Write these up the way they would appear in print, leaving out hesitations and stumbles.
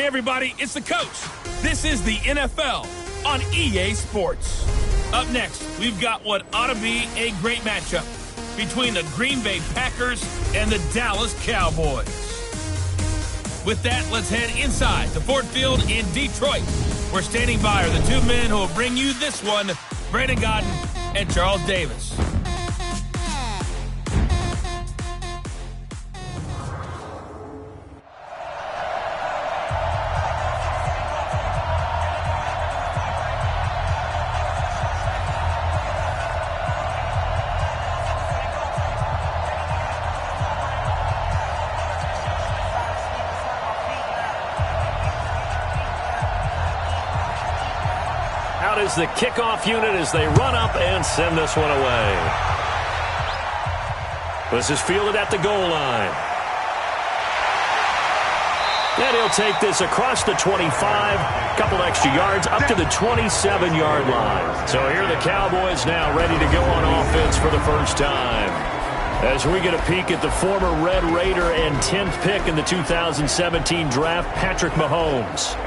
Hey, everybody, it's the coach. This is the NFL on EA Sports. Up next, we've got what ought to be a great matchup between the Green Bay Packers and the Dallas Cowboys. With that, let's head inside to Ford Field in Detroit. We're standing by are the two men who will bring you this one, Brandon Godden and Charles Davis. Is the kickoff unit as they run up and send this one away. This is fielded at the goal line. And he'll take this across the 25, couple extra yards, up to the 27-yard line. So here are the Cowboys now ready to go on offense for the first time. As we get a peek at the former Red Raider and 10th pick in the 2017 draft, Patrick Mahomes.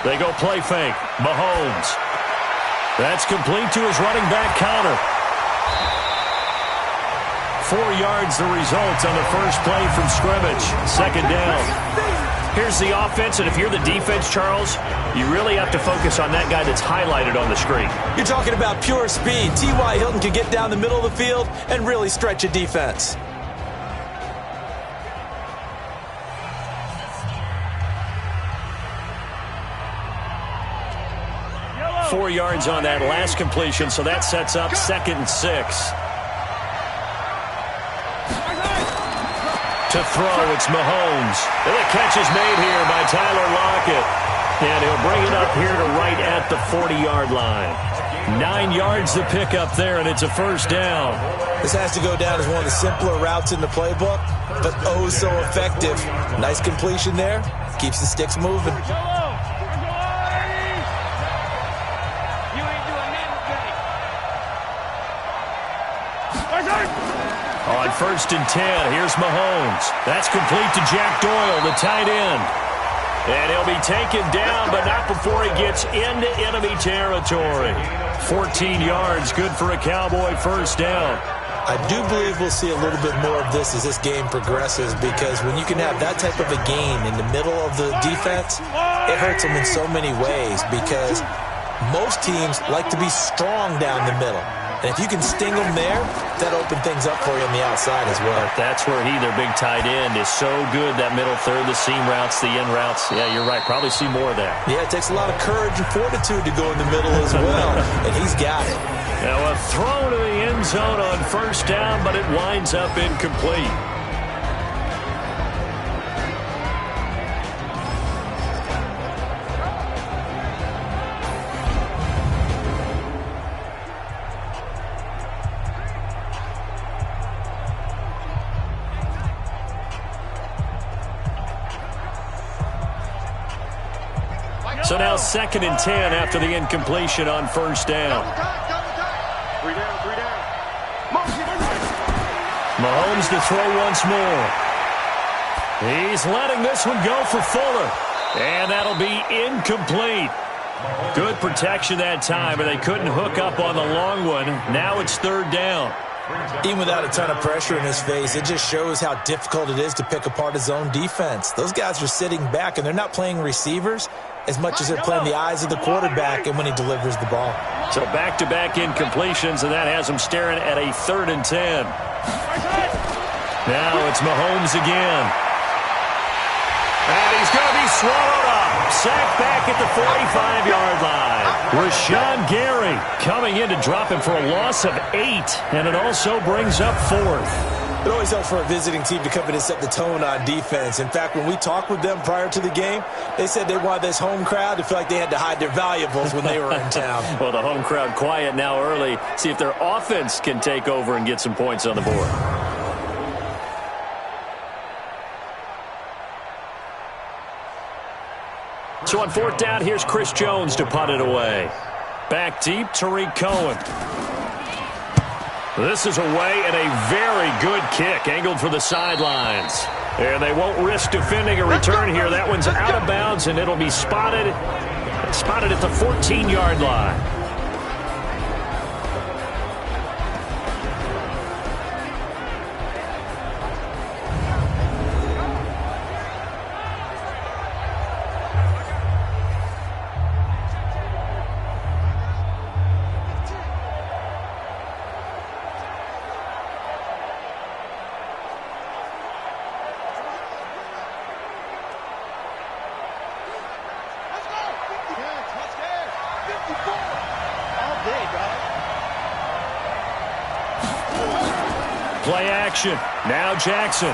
They go play fake. Mahomes. That's complete to his running back counter. 4 yards the result on the first play from scrimmage. Second down. Here's the offense, and if you're the defense, Charles, you really have to focus on that guy that's highlighted on the screen. You're talking about pure speed. T.Y. Hilton can get down the middle of the field and really stretch a defense. 4 yards on that last completion, so that sets up 2nd and 6. To throw, it's Mahomes. And the catch is made here by Tyler Lockett. And he'll bring it up here to right at the 40-yard line. 9 yards to pick up there, and it's a first down. This has to go down as one of the simpler routes in the playbook, but oh so effective. Nice completion there. Keeps the sticks moving. On 1st and 10, here's Mahomes. That's complete to Jack Doyle, the tight end. And he'll be taken down, but not before he gets into enemy territory. 14 yards, good for a Cowboy first down. I do believe we'll see a little bit more of this as this game progresses, because when you can have that type of a gain in the middle of the defense, it hurts them in so many ways, because most teams like to be strong down the middle. And if you can sting them there, that opens things up for you on the outside as well. That's where their big tight end, is so good, that middle third, the seam routes, the in routes. Yeah, you're right. Probably see more of that. Yeah, it takes a lot of courage and fortitude to go in the middle as well, and he's got it. Now a throw to the end zone on first down, but it winds up incomplete. So now 2nd and 10 after the incompletion on first down. Mahomes to throw once more. He's letting this one go for Fuller. And that'll be incomplete. Good protection that time, but they couldn't hook up on the long one. Now it's 3rd down. Even without a ton of pressure in his face, it just shows how difficult it is to pick apart his own defense. Those guys are sitting back, and they're not playing receivers as much as they're playing the eyes of the quarterback and when he delivers the ball. So back-to-back incompletions, and that has him staring at a 3rd and 10. Now it's Mahomes again. And he's going to be swallowed up. Sacked back at the 45-yard line. Rashawn Gary coming in to drop him for a loss of 8, and it also brings up 4th. It always helps for a visiting team to come in and set the tone on defense. In fact, when we talked with them prior to the game, they said they wanted this home crowd to feel like they had to hide their valuables when they were in town. Well, the home crowd quiet now early. See if their offense can take over and get some points on the board. So on fourth down, here's Chris Jones to punt it away. Back deep, Tariq Cohen. This is away and a very good kick, angled for the sidelines. And they won't risk defending a return here. That one's out of bounds, and it'll be spotted at the 14-yard line. Play action. Now Jackson.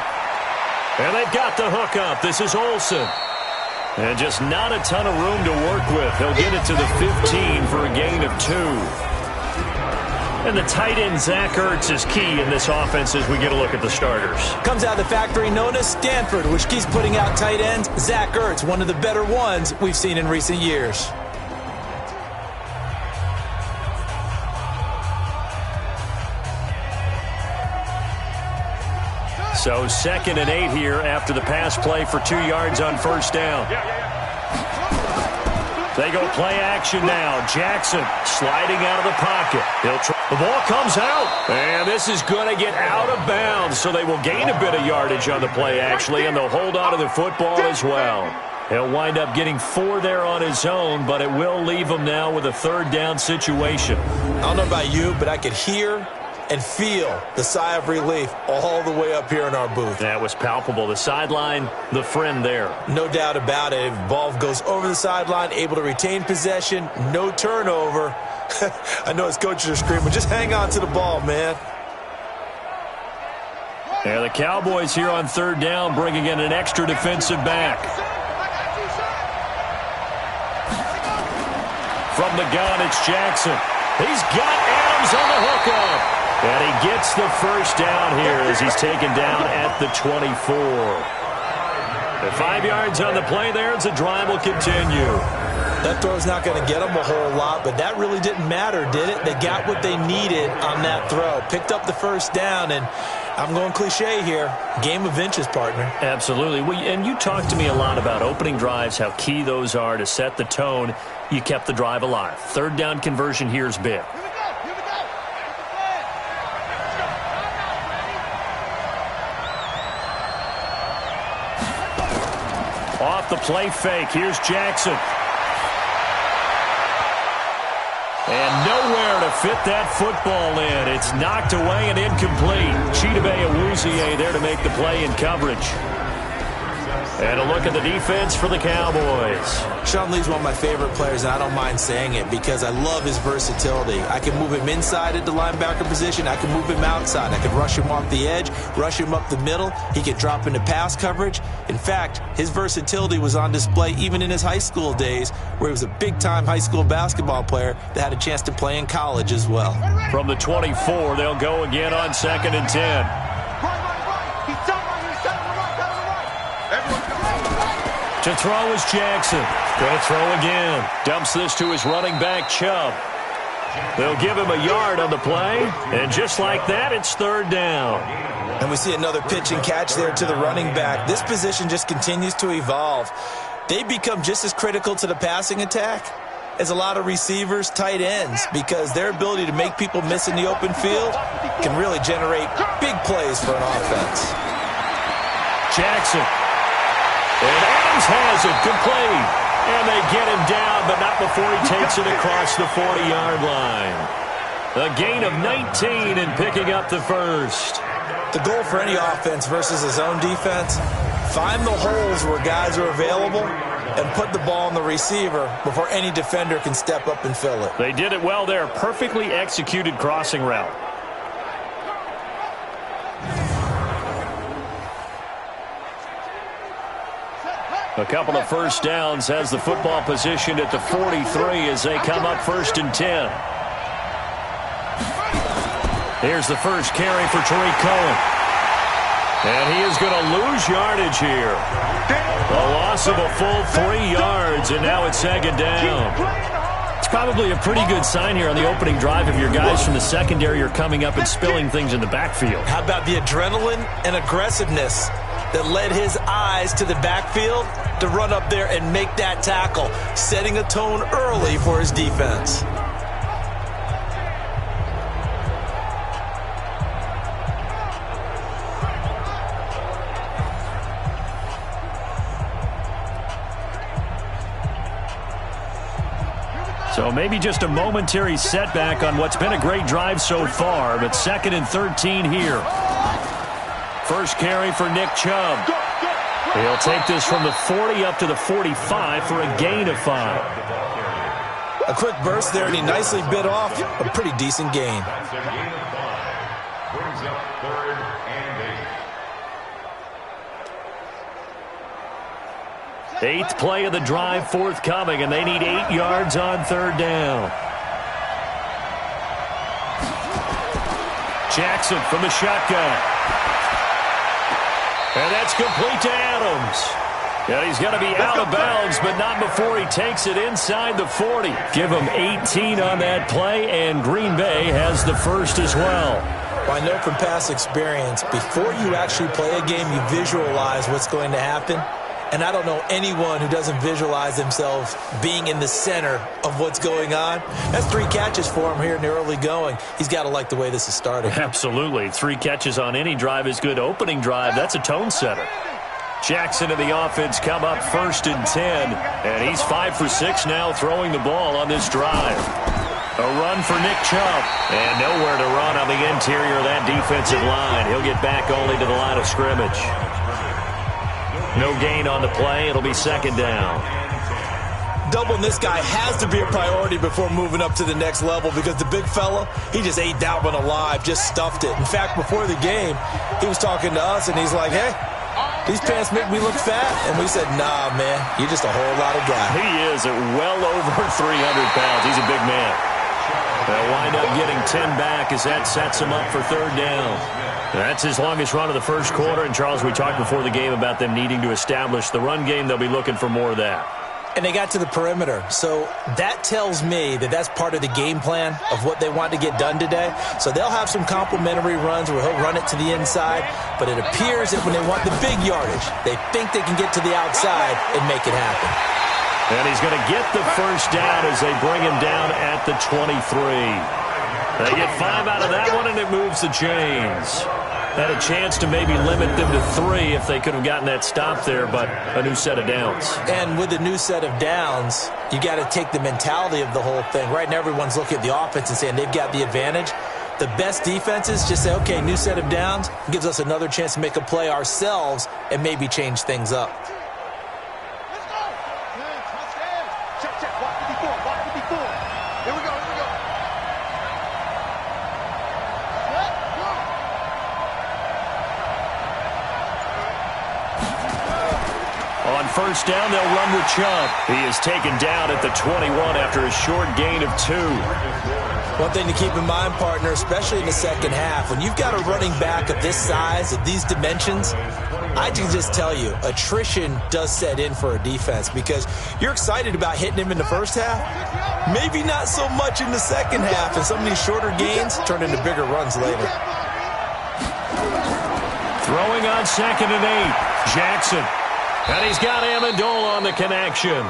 And they've got the hook up. This is Olsen. And just not a ton of room to work with. He'll get it to the 15 for a gain of 2. And the tight end, Zach Ertz, is key in this offense as we get a look at the starters. Comes out of the factory known as Stanford, which keeps putting out tight ends. Zach Ertz, one of the better ones we've seen in recent years. So 2nd and 8 here after the pass play for 2 yards on first down. They go play action now. Jackson sliding out of the pocket. The ball comes out. And this is going to get out of bounds. So they will gain a bit of yardage on the play, actually, and they'll hold on to the football as well. He'll wind up getting 4 there on his own, but it will leave him now with a 3rd down situation. I don't know about you, but I could hear and feel the sigh of relief all the way up here in our booth. That was palpable. The sideline, the friend there. No doubt about it. Ball goes over the sideline, able to retain possession, no turnover. I know his coaches are screaming, just hang on to the ball, man. Yeah, the Cowboys here on 3rd down bringing in an extra defensive back. From the gun, it's Jackson. He's got Adams on the hookup. And he gets the first down here as he's taken down at the 24. And 5 yards on the play there as the drive will continue. That throw's not going to get them a whole lot, but that really didn't matter, did it? They got what they needed on that throw. Picked up the first down, and I'm going cliche here. Game of inches, partner. Absolutely. And you talked to me a lot about opening drives, how key those are to set the tone. You kept the drive alive. 3rd down conversion here is big. Off the play fake, here's Jackson. And nowhere to fit that football in. It's knocked away and incomplete. Chidobe Awuzie there to make the play in coverage. And a look at the defense for the Cowboys. Sean Lee's one of my favorite players, and I don't mind saying it because I love his versatility. I can move him inside at the linebacker position. I can move him outside. I can rush him off the edge, rush him up the middle. He can drop into pass coverage. In fact, his versatility was on display even in his high school days, where he was a big-time high school basketball player that had a chance to play in college as well. From the 24, they'll go again on 2nd and 10. To throw is Jackson. Going to throw again. Dumps this to his running back, Chubb. They'll give him a yard on the play. And just like that, it's 3rd down. And we see another pitch and catch there to the running back. This position just continues to evolve. They become just as critical to the passing attack as a lot of receivers, tight ends, because their ability to make people miss in the open field can really generate big plays for an offense. Jackson. And Adams has it, complete. And they get him down, but not before he takes it across the 40-yard line. A gain of 19 and picking up the first. The goal for any offense versus a zone defense, find the holes where guys are available and put the ball on the receiver before any defender can step up and fill it. They did it well there. Perfectly executed crossing route. A couple of first downs has the football positioned at the 43 as they come up 1st and 10. Here's the first carry for Tariq Cohen. And he is going to lose yardage here. A loss of a full 3 yards, and now it's 2nd down. It's probably a pretty good sign here on the opening drive if your guys from the secondary are coming up and spilling things in the backfield. How about the adrenaline and aggressiveness that led his eyes to the backfield to run up there and make that tackle, setting a tone early for his defense. So maybe just a momentary setback on what's been a great drive so far, but 2nd and 13 here. First carry for Nick Chubb. He'll take this from the 40 up to the 45 for a gain of 5. A quick burst there, and he nicely bit off a pretty decent gain. Brings up 3rd and 8. 8th play of the drive forthcoming, and they need 8 yards on 3rd down. Jackson from the shotgun. And that's complete to Adams. And he's going to be out of bounds, but not before he takes it inside the 40. Give him 18 on that play, and Green Bay has the first as well. Well, I know from past experience, before you actually play a game, you visualize what's going to happen. And I don't know anyone who doesn't visualize themselves being in the center of what's going on. That's 3 catches for him here in the early going. He's got to like the way this is starting. Absolutely. 3 catches on any drive is good. Opening drive, that's a tone setter. Jackson and the offense come up 1st and 10. And he's 5 for 6 now throwing the ball on this drive. A run for Nick Chubb. And nowhere to run on the interior of that defensive line. He'll get back only to the line of scrimmage. No gain on the play. It'll be 2nd down. Doubling this guy has to be a priority before moving up to the next level because the big fella, he just ate that one alive, just stuffed it. In fact, before the game, he was talking to us, and he's like, hey, these pants make me look fat. And we said, nah, man, you're just a whole lot of guy. He is at well over 300 pounds. He's a big man. They'll wind up getting 10 back as that sets him up for 3rd down. That's his longest run of the first quarter. And, Charles, we talked before the game about them needing to establish the run game. They'll be looking for more of that. And they got to the perimeter. So that tells me that that's part of the game plan of what they want to get done today. So they'll have some complimentary runs where he'll run it to the inside. But it appears that when they want the big yardage, they think they can get to the outside and make it happen. And he's going to get the first down as they bring him down at the 23. They get 5 out of that one, and it moves the chains. Had a chance to maybe limit them to 3 if they could have gotten that stop there, but a new set of downs. And with a new set of downs, you got to take the mentality of the whole thing. Right now, everyone's looking at the offense and saying they've got the advantage. The best defenses just say, okay, new set of downs, gives us another chance to make a play ourselves and maybe change things up. First down, they'll run with Chubb. He is taken down at the 21 after a short gain of 2. One thing to keep in mind, partner, especially in the second half, when you've got a running back of this size, of these dimensions, I can just tell you, attrition does set in for a defense because you're excited about hitting him in the first half, maybe not so much in the second half, and some of these shorter gains turn into bigger runs later. Throwing on 2nd and 8, Jackson. And he's got Amendola on the connection.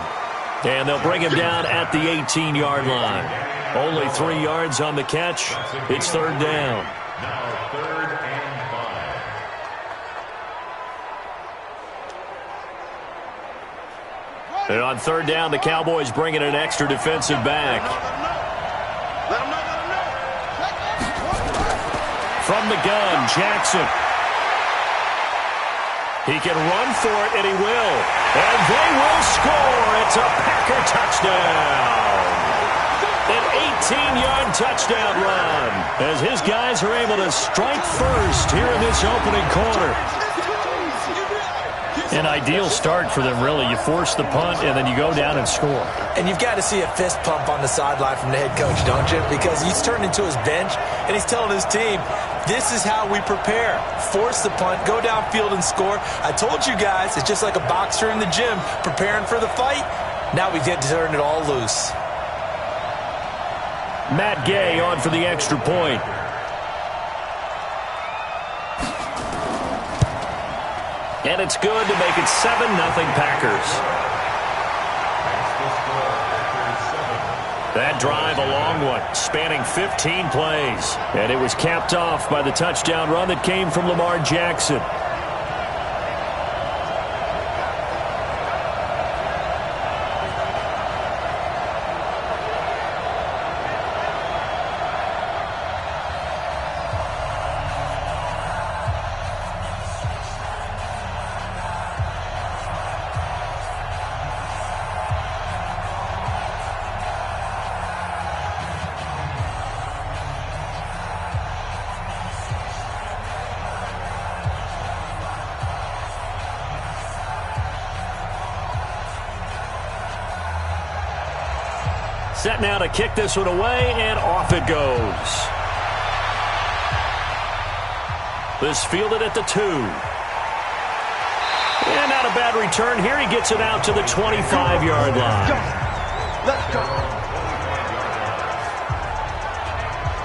And they'll bring him down at the 18-yard line. Only 3 yards on the catch. It's 3rd down. Now 3rd and 5. And on 3rd down, the Cowboys bring in an extra defensive back. From the gun, Jackson. He can run for it, and he will. And they will score. It's a Packer touchdown. An 18-yard touchdown run as his guys are able to strike first here in this opening quarter. An ideal start for them, really. You force the punt, and then you go down and score. And you've got to see a fist pump on the sideline from the head coach, don't you? Because he's turned into his bench, and he's telling his team, this is how we prepare. Force the punt, go downfield and score. I told you guys, it's just like a boxer in the gym preparing for the fight. Now we get to turn it all loose. Matt Gay on for the extra point. And it's good to make it 7-0 Packers. That drive, a long one, spanning 15 plays. And it was capped off by the touchdown run that came from Lamar Jackson. Set now to kick this one away, and off it goes. This fielded at the 2. And not a bad return here. He gets it out to the 25-yard line. Let's go.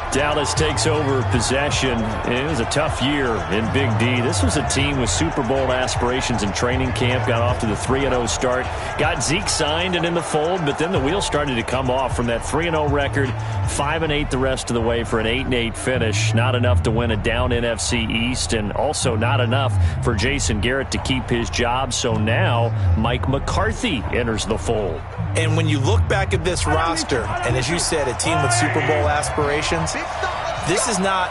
Dallas takes over possession. It was a tough year in Big D. This was a team with Super Bowl aspirations in training camp. Got off to the 3-0 start. Got Zeke signed and in the fold, but then the wheels started to come off from that 3-0 record. 5-8 the rest of the way for an 8-8 finish. Not enough to win a down NFC East, and also not enough for Jason Garrett to keep his job. So now Mike McCarthy enters the fold. And when you look back at this roster, and as you said, a team with Super Bowl aspirations, this is not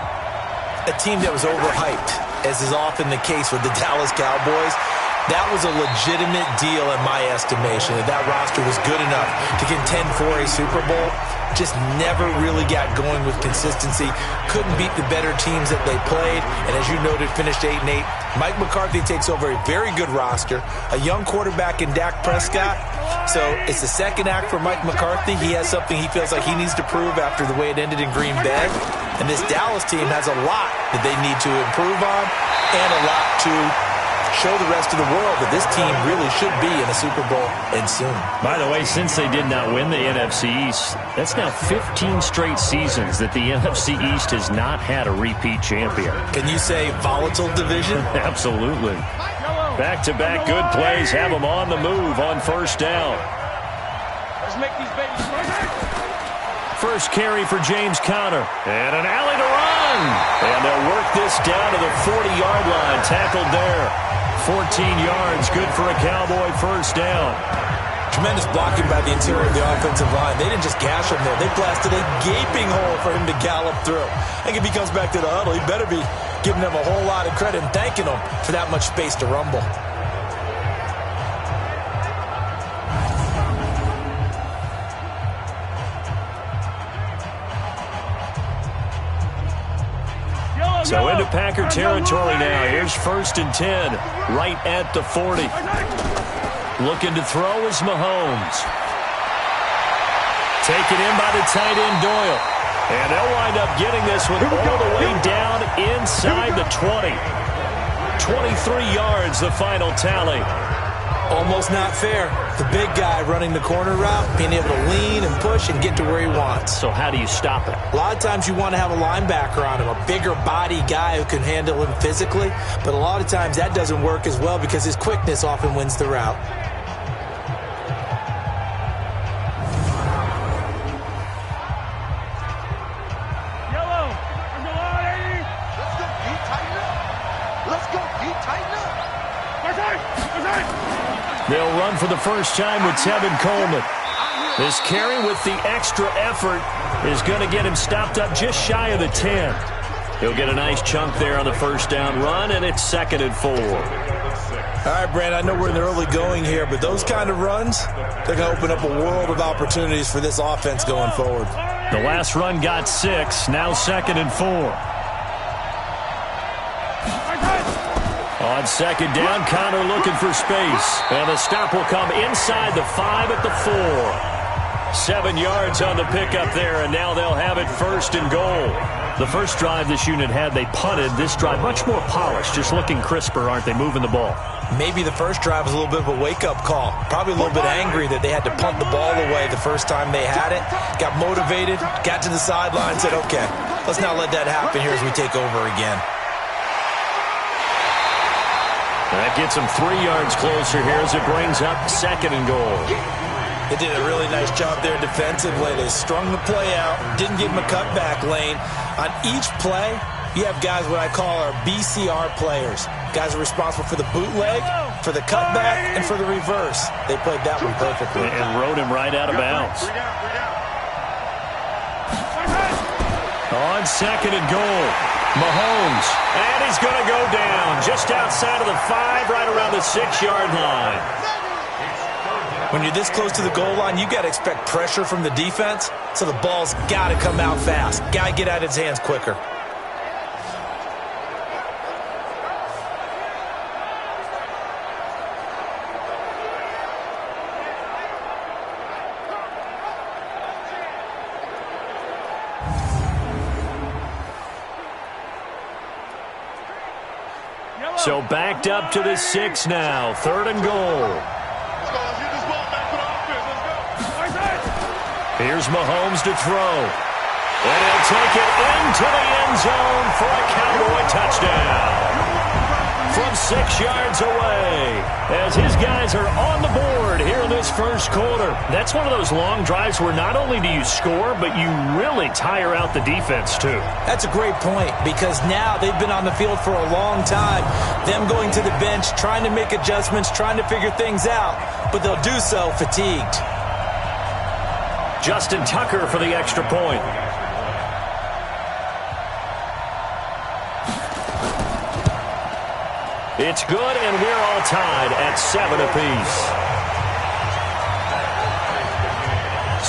a team that was overhyped, as is often the case with the Dallas Cowboys. That was a legitimate deal in my estimation, that roster was good enough to contend for a Super Bowl. Just never really got going with consistency. Couldn't beat the better teams that they played. And as you noted, finished 8-8. Mike McCarthy takes over a very good roster. A young quarterback in Dak Prescott. So it's the second act for Mike McCarthy. He has something he feels like he needs to prove after the way it ended in Green Bay. And this Dallas team has a lot that they need to improve on and a lot to show the rest of the world that this team really should be in a Super Bowl and soon. By the way, since they did not win the NFC East, that's now 15 straight seasons that the NFC East has not had a repeat champion. Can you say volatile division? Absolutely. Back-to-back good plays have them on the move on first down. Let's make these babies run. First carry for James Conner. And an alley to run. And they'll work this down to the 40-yard line. Tackled there. 14 yards. Good for a Cowboy first down. Tremendous blocking by the interior of the offensive line. They didn't just gash him there. They blasted a gaping hole for him to gallop through. I think if he comes back to the huddle, he better be giving them a whole lot of credit and thanking them for that much space to rumble. So into Packer territory now. Here's 1st and 10, right at the 40. Looking to throw is Mahomes. Taken in by the tight end Doyle. And they'll wind up getting this one all the way down inside the 20. 23 yards, the final tally. Almost not fair. The big guy running the corner route, being able to lean and push and get to where he wants. So how do you stop it? A lot of times you want to have a linebacker on him, a bigger body guy who can handle him physically. But a lot of times that doesn't work as well because his quickness often wins the route. They'll run for the first time with Tevin Coleman. This carry with the extra effort is going to get him stopped up just shy of the 10. He'll get a nice chunk there on the first down run, and it's 2nd and 4. All right, Brand, I know we're in the early going here, but those kind of runs, they're going to open up a world of opportunities for this offense going forward. The last run got 6, now 2nd and 4. On second down, Connor looking for space. And the stop will come inside the 5 at the 4. 7 yards on the pickup there, and now they'll have it first and goal. The first drive this unit had, they punted. This drive, much more polished, just looking crisper, aren't they, moving the ball? Maybe the first drive was a little bit of a wake-up call. Probably a little bit angry that they had to punt the ball away the first time they had it. Got motivated, got to the sideline, said, okay, let's not let that happen here as we take over again. That gets them 3 yards closer here as it brings up second and goal. They did a really nice job there defensively. They strung the play out, didn't give them a cutback lane. On each play, you have guys what I call our BCR players. Guys are responsible for the bootleg, for the cutback, and for the reverse. They played that one perfectly. And rode him right out of bounds. On second and goal, Mahomes. And he's going to go down just outside of the 5, right around the 6-yard line. When you're this close to the goal line, you got to expect pressure from the defense, so the ball's got to come out fast. Got to get out of his hands quicker. So backed up to the 6 now, 3rd and goal. Here's Mahomes to throw. And he'll take it into the end zone for a Cowboy touchdown. From 6 yards away, as his guys are on the board here in this first quarter. That's one of those long drives where not only do you score, but you really tire out the defense too. That's a great point, because now they've been on the field for a long time. Them going to the bench, trying to make adjustments, trying to figure things out, but they'll do so fatigued. Justin Tucker for the extra point. It's good, and we're all tied at 7 apiece.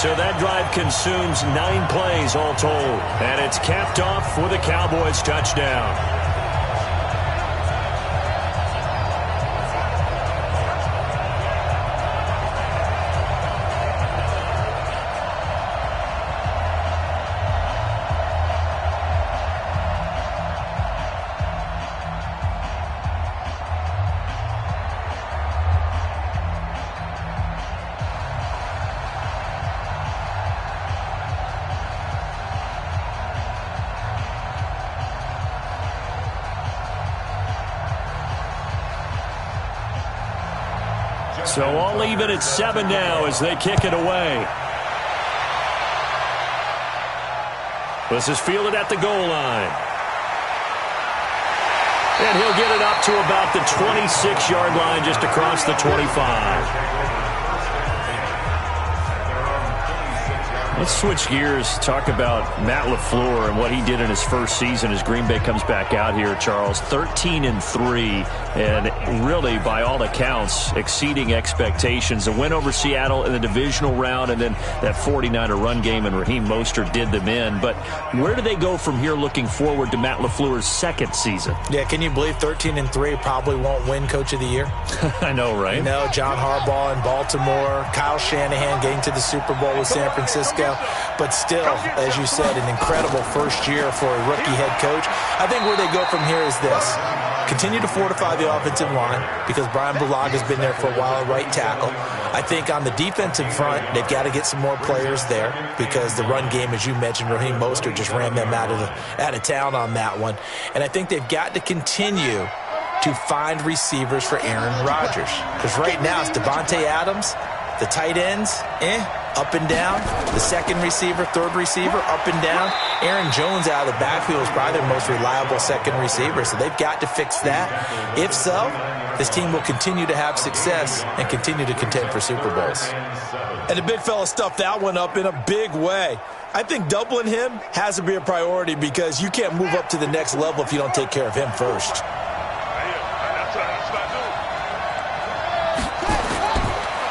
So that drive consumes 9 plays all told, and it's capped off with a Cowboys touchdown. So all even at 7 now as they kick it away. This is fielded at the goal line. And he'll get it up to about the 26-yard line, just across the 25. Let's switch gears, talk about Matt LaFleur and what he did in his first season as Green Bay comes back out here, Charles. 13-3, and really, by all accounts, exceeding expectations. A win over Seattle in the divisional round, and then that 49er run game, and Raheem Mostert did them in. But where do they go from here looking forward to Matt LaFleur's second season? Yeah, can you believe 13-3 probably won't win Coach of the Year? I know, right? You know, John Harbaugh in Baltimore, Kyle Shanahan getting to the Super Bowl with San Francisco. But still, as you said, an incredible first year for a rookie head coach. I think where they go from here is this. Continue to fortify the offensive line, because Brian Bulaga's been there for a while at right tackle. I think on the defensive front, they've got to get some more players there, because the run game, as you mentioned, Raheem Mostert just ran them out of town on that one. And I think they've got to continue to find receivers for Aaron Rodgers, because right now it's Devontae Adams, the tight ends, up and down. The second receiver, third receiver, up and down. Aaron Jones out of the backfield is probably their most reliable second receiver, so they've got to fix that. If so, this team will continue to have success and continue to contend for Super Bowls. And the big fella stuffed that one up in a big way. I think doubling him has to be a priority, because you can't move up to the next level if you don't take care of him first.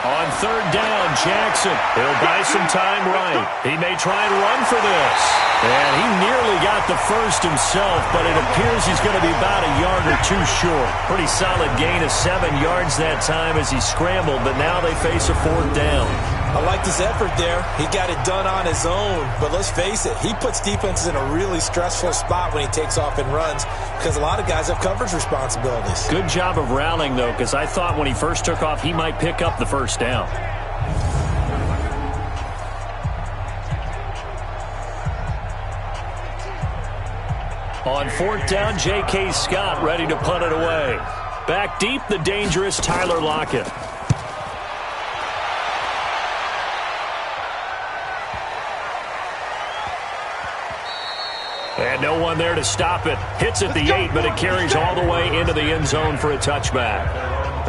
On third down, Jackson. He'll buy some time right. He may try and run for this. And he nearly got the first himself, but it appears he's going to be about a yard or two short. Pretty solid gain of 7 yards that time as he scrambled, but now they face a fourth down. I liked his effort there. He got it done on his own. But let's face it, he puts defenses in a really stressful spot when he takes off and runs because a lot of guys have coverage responsibilities. Good job of rallying, though, because I thought when he first took off, he might pick up the first down. On fourth down, J.K. Scott ready to punt it away. Back deep, the dangerous Tyler Lockett. And no one there to stop it. Hits at the 8, but it carries all the way into the end zone for a touchback.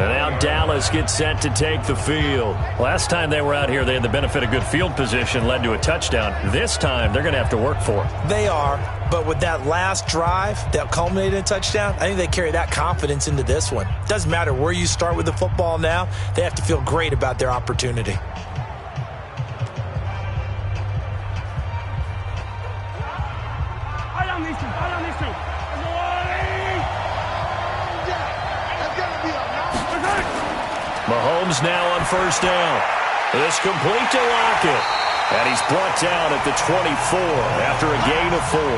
And now Dallas gets set to take the field. Last time they were out here, they had the benefit of good field position, led to a touchdown. This time, they're going to have to work for it. They are, but with that last drive that culminated in a touchdown, I think they carry that confidence into this one. Doesn't matter where you start with the football now, they have to feel great about their opportunity. Mahomes now on first down. It's complete to Lockett. And he's brought down at the 24 after a gain of 4. 4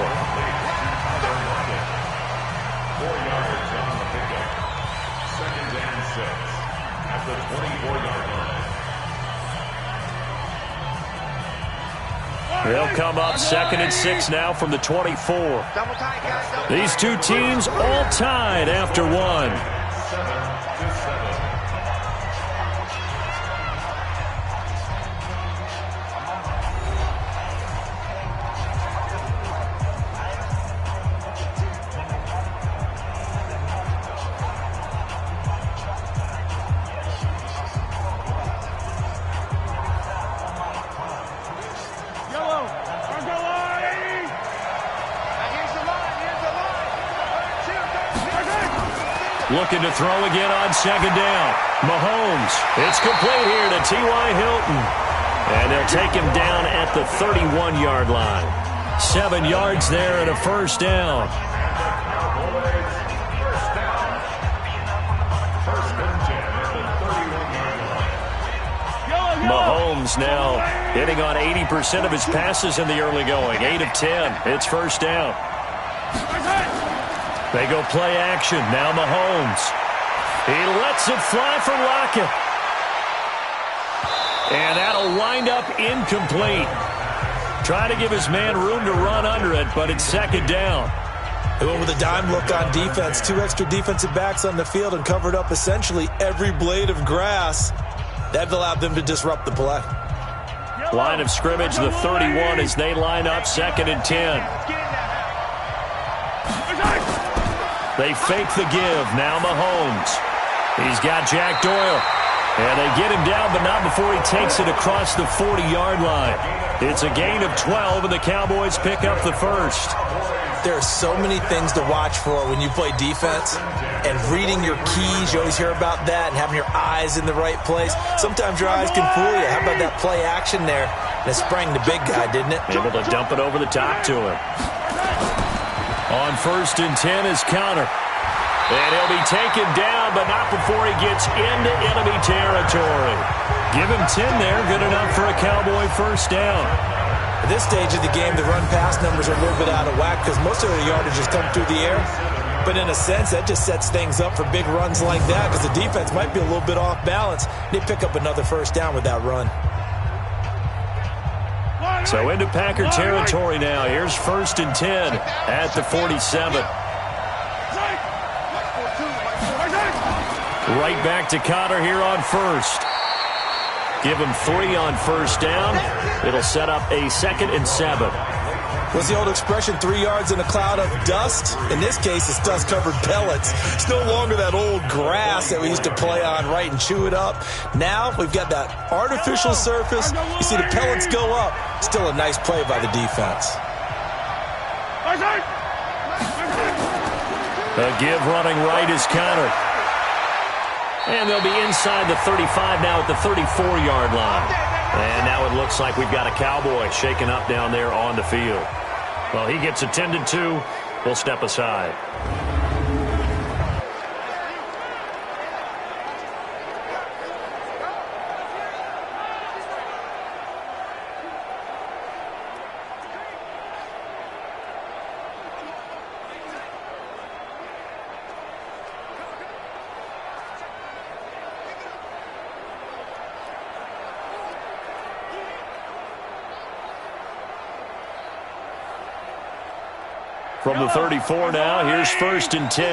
yards on the pickup. Second and 6 at the 24-yard line. They'll come up second and 6 now from the 24. These two teams all tied after one. 7-7. Looking to throw again on second down. Mahomes. It's complete here to T.Y. Hilton. And they'll take him down at the 31-yard line. 7 yards there and a first down. Mahomes now hitting on 80% of his passes in the early going. 8 of 10. It's first down. They go play action. Now Mahomes. He lets it fly for Lockett. And that'll wind up incomplete. Trying to give his man room to run under it, but it's second down. They went with a dime look on defense. 2 extra defensive backs on the field and covered up essentially every blade of grass. That allowed them to disrupt the play. Line of scrimmage, the 31 as they line up second and 10. They fake the give. Now Mahomes. He's got Jack Doyle. And they get him down, but not before he takes it across the 40-yard line. It's a gain of 12, and the Cowboys pick up the first. There are so many things to watch for when you play defense. And reading your keys, you always hear about that, and having your eyes in the right place. Sometimes your eyes can fool you. How about that play action there? And it sprang the big guy, didn't it? Able to dump it over the top to him. On first and 10 is Conner. And he'll be taken down, but not before he gets into enemy territory. Give him 10 there, good enough for a Cowboy first down. At this stage of the game, the run-pass numbers are a little bit out of whack because most of their yardage has come through the air. But in a sense, that just sets things up for big runs like that because the defense might be a little bit off balance. They pick up another first down with that run. So into Packer territory now. Here's first and 10 at the 47. Right back to Conner here on first. Give him 3 on first down. It'll set up a second and 7. What's the old expression, 3 yards in a cloud of dust? In this case, it's dust-covered pellets. It's no longer that old grass that we used to play on, right, and chew it up. Now we've got that artificial surface. You see the pellets go up. Still a nice play by the defense. A give running right is Conner. And they'll be inside the 35 now at the 34-yard line. And now it looks like we've got a Cowboy shaking up down there on the field. Well, he gets attended to. We'll step aside. From the 34 now, here's 1st and 10.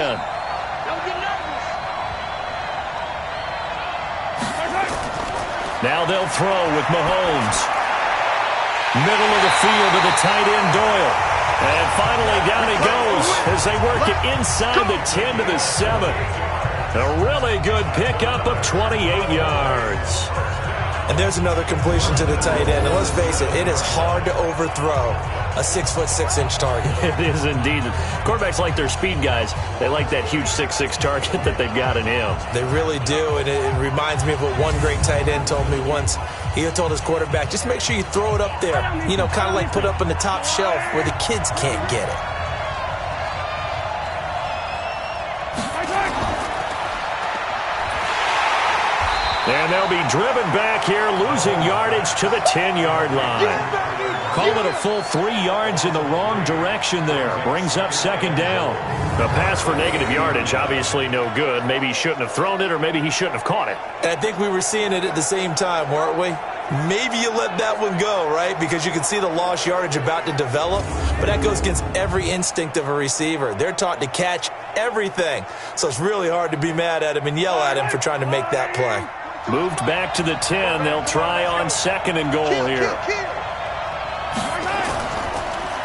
Now they'll throw with Mahomes. Middle of the field to the tight end, Doyle. And finally down he goes as they work it inside the 10 to the 7. A really good pickup of 28 yards. And there's another completion to the tight end. And let's face it, it is hard to overthrow a 6'6" target. It is indeed. Quarterbacks like their speed guys. They like that huge 6'6" target that they've got in him. They really do, and it reminds me of what one great tight end told me once. He had told his quarterback, just make sure you throw it up there, you know, kind of like put up on the top shelf where the kids can't get it. And they'll be driven back here, losing yardage to the 10-yard line. Call it a full 3 yards in the wrong direction there. Brings up 2nd down. The pass for negative yardage, obviously no good. Maybe he shouldn't have thrown it, or maybe he shouldn't have caught it. And I think we were seeing it at the same time, weren't we? Maybe you let that one go, right? Because you can see the lost yardage about to develop. But that goes against every instinct of a receiver. They're taught to catch everything. So it's really hard to be mad at him and yell at him for trying to make that play. Moved back to the 10. They'll try on 2nd and goal here.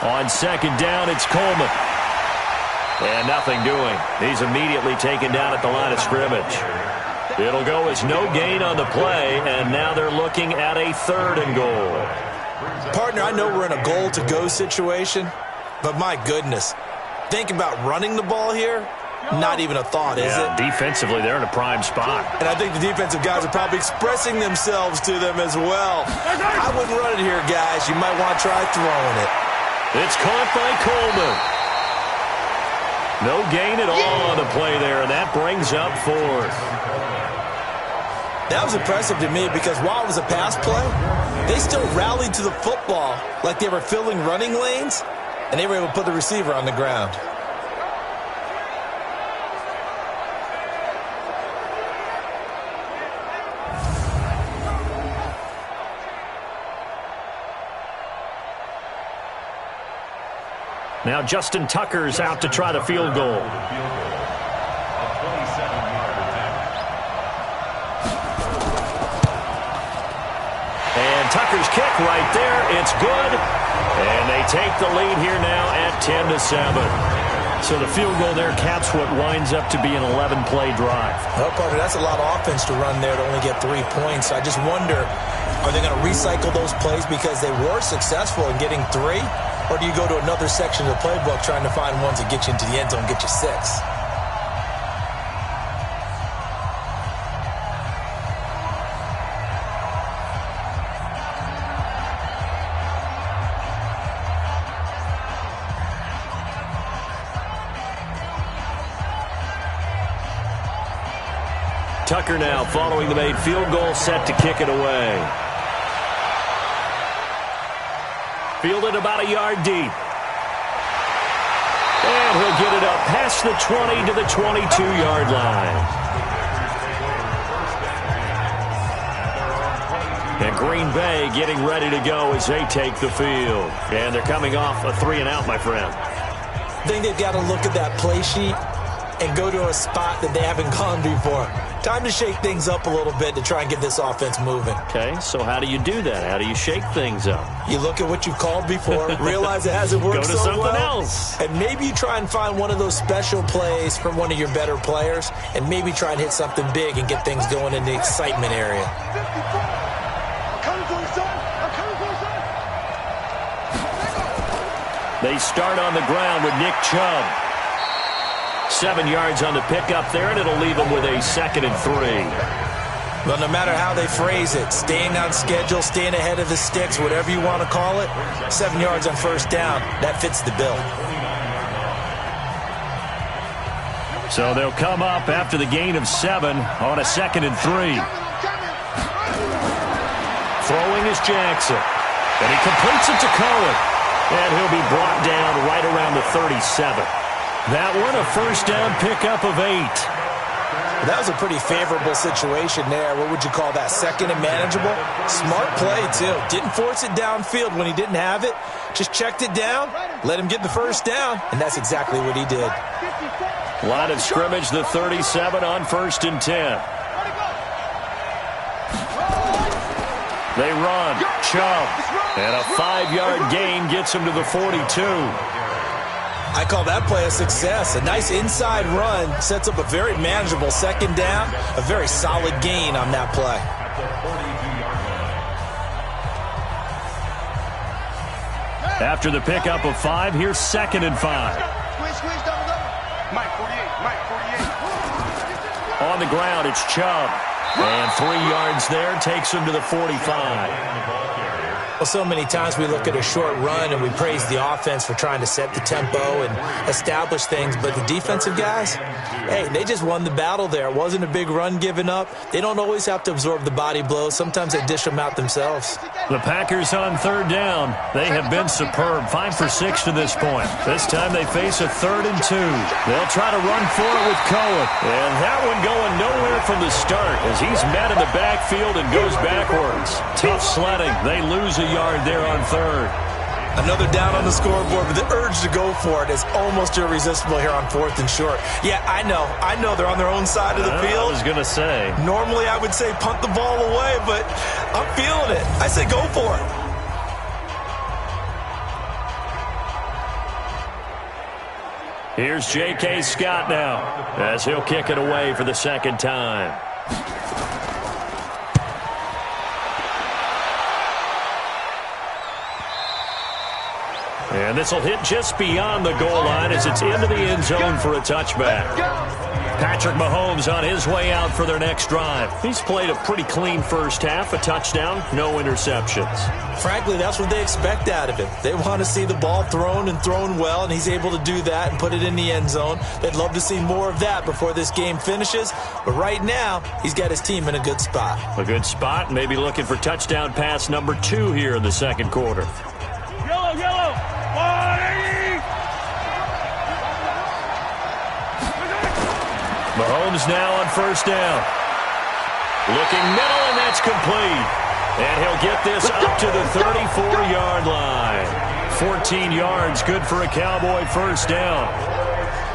On 2nd down, it's Coleman. And nothing doing. He's immediately taken down at the line of scrimmage. It'll go as no gain on the play, and now they're looking at a 3rd and goal. Partner, I know we're in a goal-to-go situation, but my goodness, think about running the ball here. Not even a thought, is it? Defensively, they're in a prime spot. And I think the defensive guys are probably expressing themselves to them as well. I wouldn't run it here, guys. You might want to try throwing it. It's caught by Coleman. No gain at all on the play there, and that brings up 4th. That was impressive to me because while it was a pass play, they still rallied to the football like they were filling running lanes, and they were able to put the receiver on the ground. Now Justin Tucker's out to try the field goal. And Tucker's kick right there. It's good. And they take the lead here now at 10-7. So the field goal there caps what winds up to be an 11-play drive. Well, partner, that's a lot of offense to run there to only get 3 points. I just wonder, are they going to recycle those plays because they were successful in getting 3? Or do you go to another section of the playbook trying to find ones that get you into the end zone and get you 6? Tucker now following the made field goal, set to kick it away. Fielded about a yard deep. And he'll get it up past the 20 to the 22-yard line. And Green Bay getting ready to go as they take the field. And they're coming off a 3-and-out, my friend. I think they've got to look at that play sheet and go to a spot that they haven't gone before. Time to shake things up a little bit to try and get this offense moving. Okay, so how do you do that? How do you shake things up? You look at what you've called before, realize it hasn't worked so well. Go to something else. And maybe you try and find one of those special plays from one of your better players, and maybe try and hit something big and get things going in the excitement area. They start on the ground with Nick Chubb. 7 yards on the pickup there, and it'll leave them with a 2nd and 3. Well, no matter how they phrase it, staying on schedule, staying ahead of the sticks, whatever you want to call it, 7 yards on first down, that fits the bill. So they'll come up after the gain of 7 on a 2nd and 3. Throwing is Jackson. And he completes it to Cohen. And he'll be brought down right around the 37. That one a first down pickup of 8. That was a pretty favorable situation there. What would you call that? 2nd and manageable? Smart play, too. Didn't force it downfield when he didn't have it. Just checked it down, let him get the first down, and that's exactly what he did. Line of scrimmage, the 37 on 1st and 10. They run. Chubb. And a 5-yard gain gets him to the 42. I call that play a success. A nice inside run sets up a very manageable 2nd down. A very solid gain on that play. After the pickup of 5, here's 2nd and 5. On the ground, it's Chubb. And 3 yards there takes him to the 45. Well, so many times we look at a short run and we praise the offense for trying to set the tempo and establish things, but the defensive guys, hey, they just won the battle there. It wasn't a big run given up. They don't always have to absorb the body blows. Sometimes they dish them out themselves. The Packers on 3rd down. They have been superb. 5 for 6 to this point. This time they face a 3rd and 2. They'll try to run for it with Cohen. And that one going nowhere from the start as he's met in the backfield and goes backwards. Tough sledding. They lose a yard there on 3rd. Another down on the scoreboard, but the urge to go for it is almost irresistible here on 4th and short. Yeah, I know they're on their own side of the field. I was going to say. Normally I would say punt the ball away, but I'm feeling it. I say go for it. Here's J.K. Scott now as he'll kick it away for the 2nd time. And this will hit just beyond the goal line as it's into the end zone for a touchback. Patrick Mahomes on his way out for their next drive. He's played a pretty clean first half, a touchdown, no interceptions. Frankly, that's what they expect out of him. They want to see the ball thrown and thrown well, and he's able to do that and put it in the end zone. They'd love to see more of that before this game finishes, but right now, he's got his team in a good spot. A good spot, maybe looking for touchdown pass number 2 here in the 2nd quarter. Yellow. 180. Mahomes now on 1st down. Looking middle, and that's complete. And he'll get this up to the 34-yard line. 14 yards, good for a Cowboy 1st down.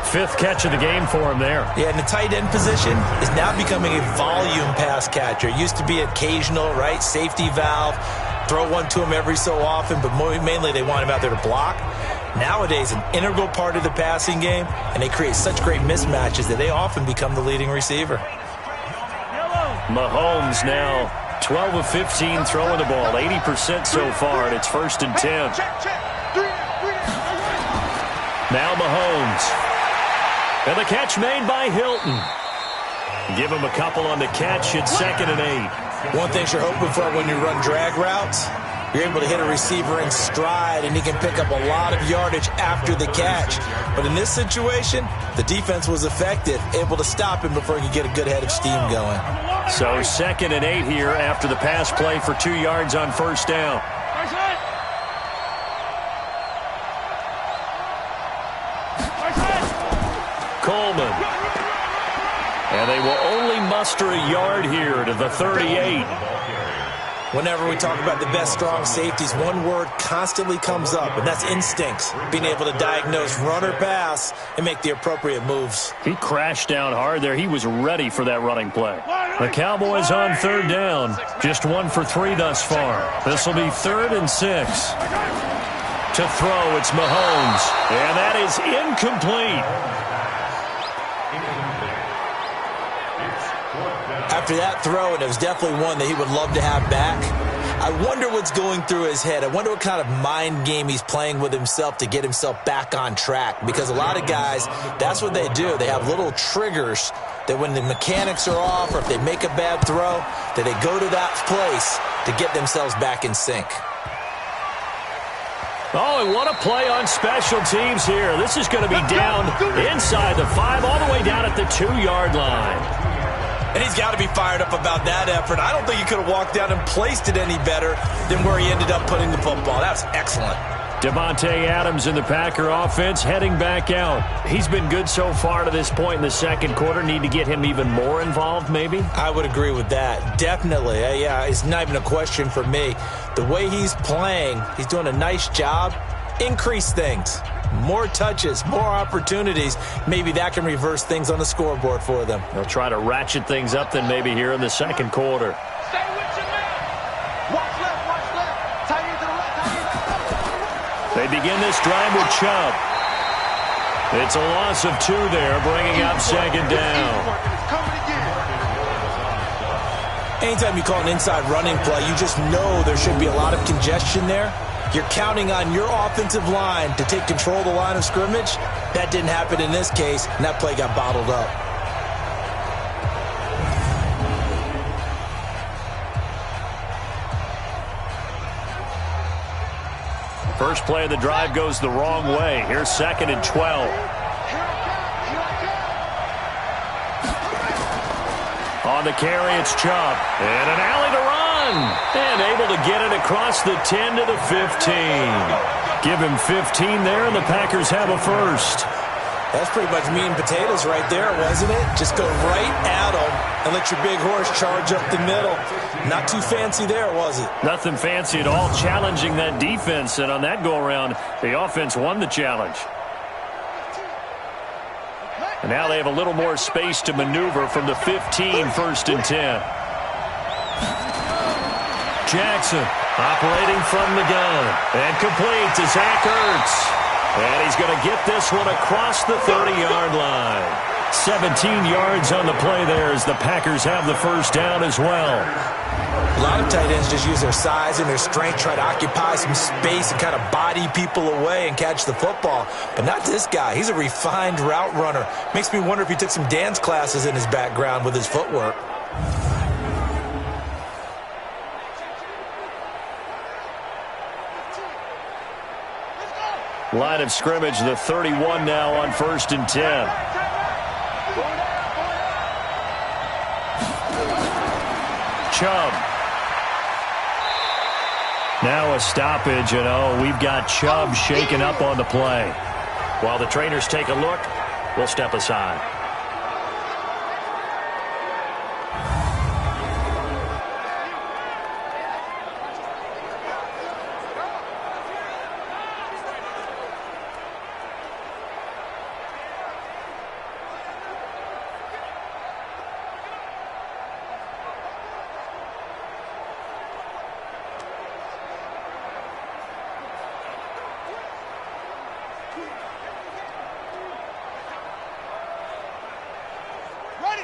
5th catch of the game for him there. Yeah, and the tight end position is now becoming a volume pass catcher. It used to be occasional, right? Safety valve. Throw one to him every so often, but mainly they want him out there to block. Nowadays, an integral part of the passing game, and they create such great mismatches that they often become the leading receiver. Mahomes now 12 of 15 throwing the ball, 80% so far, and it's 1st and 10. Now Mahomes. And the catch made by Hilton. Give him a couple on the catch. It's 2nd and 8. One thing you're hoping for when you run drag routes, you're able to hit a receiver in stride, and he can pick up a lot of yardage after the catch. But in this situation, the defense was effective, able to stop him before he could get a good head of steam going. So 2nd and 8 here after the pass play for 2 yards on 1st down. Coleman. And they will only muster a yard here to the 38. Whenever we talk about the best strong safeties, one word constantly comes up, and that's instincts. Being able to diagnose run or pass and make the appropriate moves. He crashed down hard there. He was ready for that running play. The Cowboys on 3rd down. Just 1 for 3 thus far. This will be 3rd and 6. To throw, it's Mahomes. And that is incomplete. After that throw, and it was definitely one that he would love to have back, I wonder what's going through his head. I wonder what kind of mind game he's playing with himself to get himself back on track. Because a lot of guys, that's what they do. They have little triggers that when the mechanics are off or if they make a bad throw, that they go to that place to get themselves back in sync. Oh, and what a play on special teams here. This is going to be down inside the 5, all the way down at the 2-yard line. And he's got to be fired up about that effort. I don't think he could have walked down and placed it any better than where he ended up putting the football. That was excellent. Devontae Adams in the Packer offense heading back out. He's been good so far to this point in the second quarter. Need to get him even more involved, maybe? I would agree with that. Definitely. Yeah, it's not even a question for me. The way he's playing, he's doing a nice job. Increase things. More touches, more opportunities. Maybe that can reverse things on the scoreboard for them. They'll try to ratchet things up then maybe here in the second quarter. Stay with your man. Watch left. Tight end to the left. They begin this drive with Chubb. It's a loss of 2 there, bringing up second down. Anytime you call an inside running play, you just know there should be a lot of congestion there. You're counting on your offensive line to take control of the line of scrimmage. That didn't happen in this case, and that play got bottled up. First play of the drive goes the wrong way. Here's 2nd and 12. On the carry, it's Chubb. And an alley to run. And able to get it across the 10 to the 15. Give him 15 there, and the Packers have a first. That's pretty much meat and potatoes right there, wasn't it? Just go right at them and let your big horse charge up the middle. Not too fancy there, was it? Nothing fancy at all, challenging that defense. And on that go-around, the offense won the challenge. And now they have a little more space to maneuver from the 15, 1st and 10. Jackson operating from the gun. And complete to Zach Ertz. And he's going to get this one across the 30-yard line. 17 yards on the play there as the Packers have the first down as well. A lot of tight ends just use their size and their strength, try to occupy some space and kind of body people away and catch the football. But not this guy. He's a refined route runner. Makes me wonder if he took some dance classes in his background with his footwork. Line of scrimmage, the 31 now on 1st and 10. Chubb. Now a stoppage, and we've got Chubb shaken up on the play. While the trainers take a look, we'll step aside.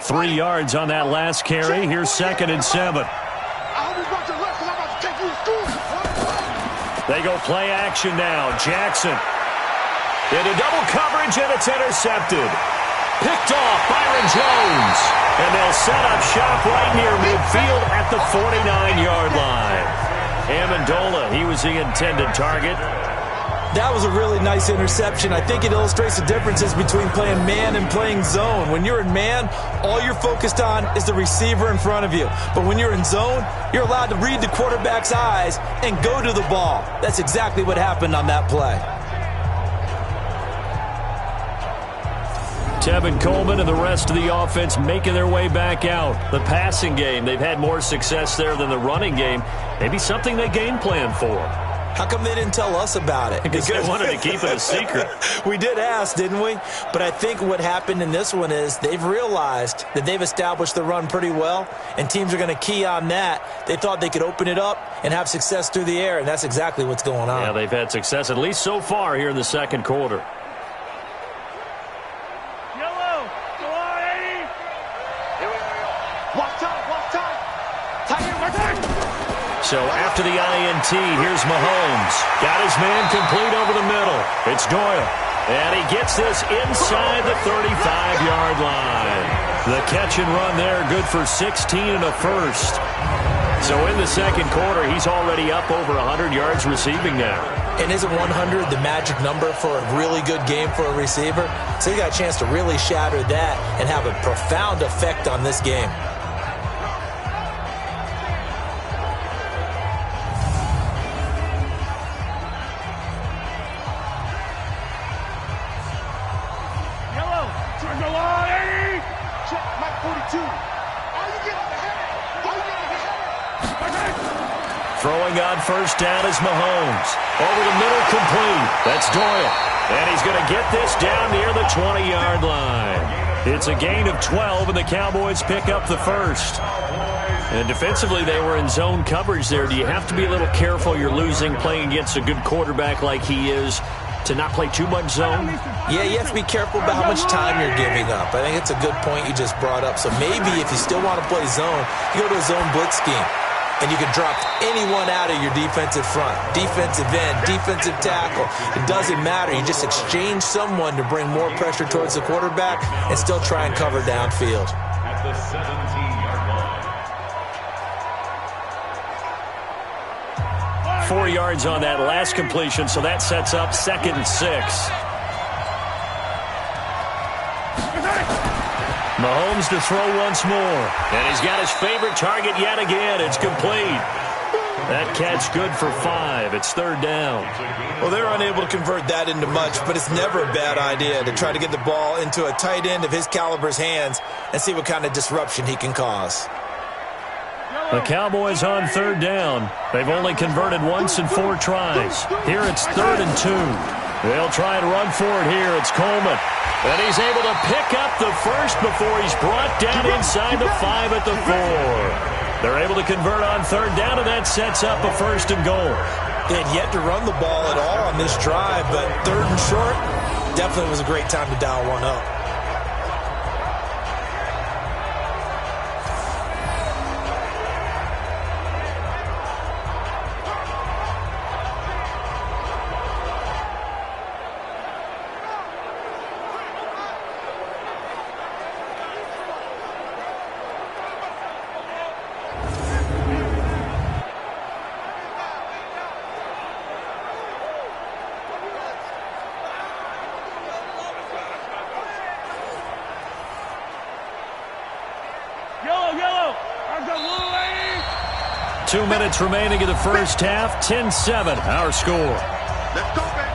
Three yards on that last carry. Here's 2nd and 7. They go play action now. Jackson into double coverage, and it's intercepted. Picked off Byron Jones. And they'll set up shop right near midfield at the 49-yard line. Amendola, he was the intended target. That was a really nice interception. I think it illustrates the differences between playing man and playing zone. When you're in man, all you're focused on is the receiver in front of you. But when you're in zone, you're allowed to read the quarterback's eyes and go to the ball. That's exactly what happened on that play. Tevin Coleman and the rest of the offense making their way back out. The passing game, they've had more success there than the running game. Maybe something they game plan for. How come they didn't tell us about it? Because they wanted to keep it a secret. We did ask, didn't we? But I think what happened in this one is they've realized that they've established the run pretty well, and teams are going to key on that. They thought they could open it up and have success through the air, and that's exactly what's going on. Yeah, they've had success, at least so far here in the second quarter. Yellow, go on, 80. Here we go. Watch time. Tight end, right there. So after the INT, here's Mahomes. Got his man complete over the middle. It's Doyle. And he gets this inside the 35-yard line. The catch and run there, good for 16 and a first. So in the second quarter, he's already up over 100 yards receiving now. And isn't 100 the magic number for a really good game for a receiver? So you got a chance to really shatter that and have a profound effect on this game. Throwing on first down is Mahomes. Over the middle, complete. That's Doyle. And he's going to get this down near the 20-yard line. It's a gain of 12, and the Cowboys pick up the first. And defensively, they were in zone coverage there. Do you have to be a little careful? You're losing, playing against a good quarterback like he is, to not play too much zone? Yeah, you have to be careful about how much time you're giving up. I think it's a good point you just brought up. So maybe if you still want to play zone, you go to a zone blitz scheme. And you can drop anyone out of your defensive front, defensive end, defensive tackle. It doesn't matter. You just exchange someone to bring more pressure towards the quarterback and still try and cover downfield. At the 17-yard line. 4 yards on that last completion, so that sets up 2nd and 6. Mahomes to throw once more. And he's got his favorite target yet again. It's complete. That catch good for 5. It's 3rd down. Well, they're unable to convert that into much, but it's never a bad idea to try to get the ball into a tight end of his caliber's hands and see what kind of disruption he can cause. The Cowboys on 3rd down. They've only converted once in 4 tries. Here it's 3rd and 2. They'll try and run for it here. It's Coleman. And he's able to pick up the first before he's brought down inside the 5 at the 4. They're able to convert on 3rd down, and that sets up a 1st and goal. They had yet to run the ball at all on this drive, but 3rd and short definitely was a great time to dial one up. Yellow. 2 minutes remaining in the first half. 10-7, our score. Let's go, baby.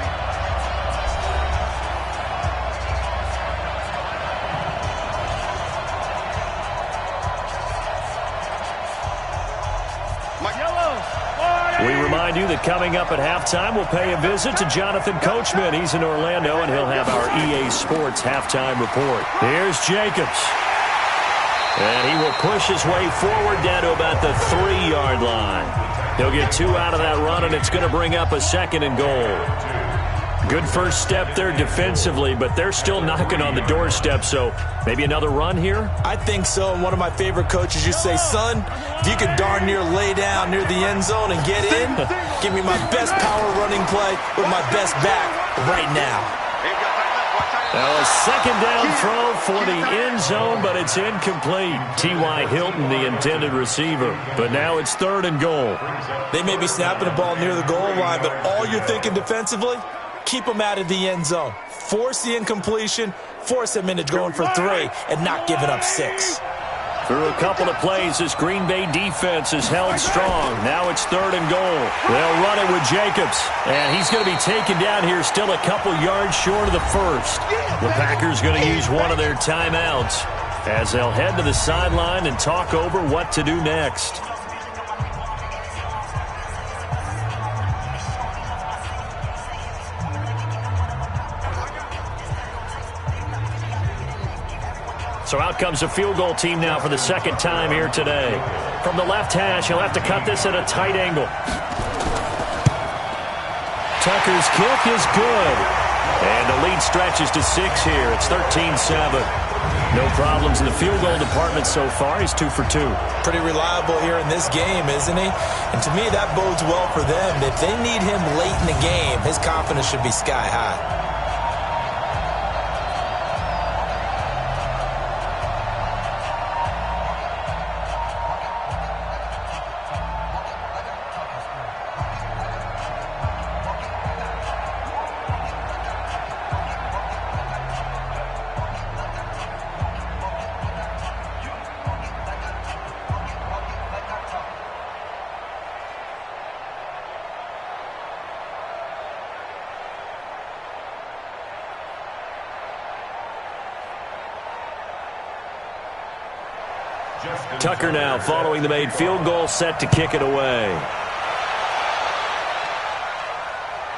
We remind you that coming up at halftime, we'll pay a visit to Jonathan Coachman. He's in Orlando, and he'll have our EA Sports halftime report. Here's Jacobs. And he will push his way forward down to about the 3-yard line. He'll get 2 out of that run, and it's going to bring up a 2nd and goal. Good first step there defensively, but they're still knocking on the doorstep, so maybe another run here? I think so, and one of my favorite coaches used to say, son, if you could darn near lay down near the end zone and get in, give me my best power running play with my best back right now. Now a 2nd down throw for the end zone, but it's incomplete. T.Y. Hilton, the intended receiver. But now it's 3rd and goal. They may be snapping the ball near the goal line, but all you're thinking defensively, keep them out of the end zone. Force the incompletion, force them into going for 3, and not giving up 6. Through a couple of plays, this Green Bay defense is held strong. Now it's 3rd and goal. They'll run it with Jacobs. And he's going to be taken down here still a couple yards short of the 1st. The Packers going to use one of their timeouts as they'll head to the sideline and talk over what to do next. So out comes a field goal team now for the 2nd time here today. From the left hash, he'll have to cut this at a tight angle. Tucker's kick is good. And the lead stretches to 6 here. It's 13-7. No problems in the field goal department so far. He's 2 for 2. Pretty reliable here in this game, isn't he? And to me, that bodes well for them. If they need him late in the game, his confidence should be sky high. Tucker now following the made field goal, set to kick it away.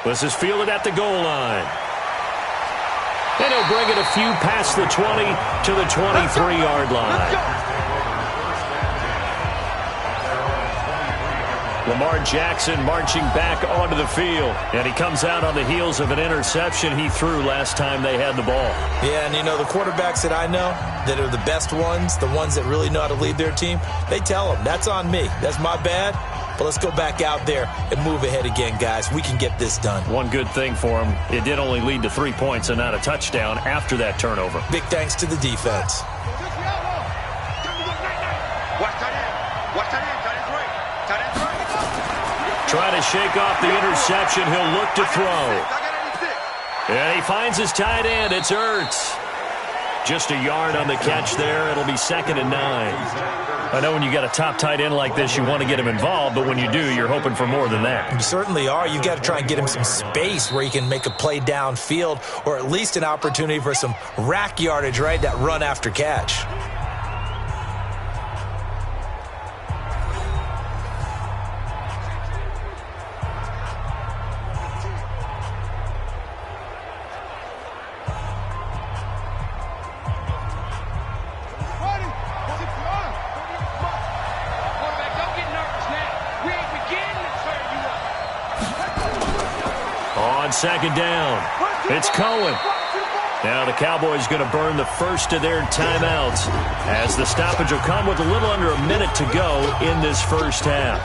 This is fielded at the goal line. And he'll bring it a few past the 20 to the 23-yard line. Lamar Jackson marching back onto the field. And he comes out on the heels of an interception he threw last time they had the ball. Yeah, and you know, the quarterbacks that I know that are the best ones, the ones that really know how to lead their team, they tell them, that's on me. That's my bad. But let's go back out there and move ahead again, guys. We can get this done. One good thing for him, it did only lead to 3 points and not a touchdown after that turnover. Big thanks to the defense. Trying to shake off the interception. He'll look to throw. And he finds his tight end. It's Ertz. Just a yard on the catch there. It'll be 2nd and 9. I know when you got a top tight end like this, you want to get him involved, but when you do, you're hoping for more than that. You certainly are. You've got to try and get him some space where he can make a play downfield, or at least an opportunity for some rack yardage, right? That run after catch. On 2nd down, it's Cohen. Now the Cowboys going to burn the first of their timeouts as the stoppage will come with a little under a minute to go in this first half.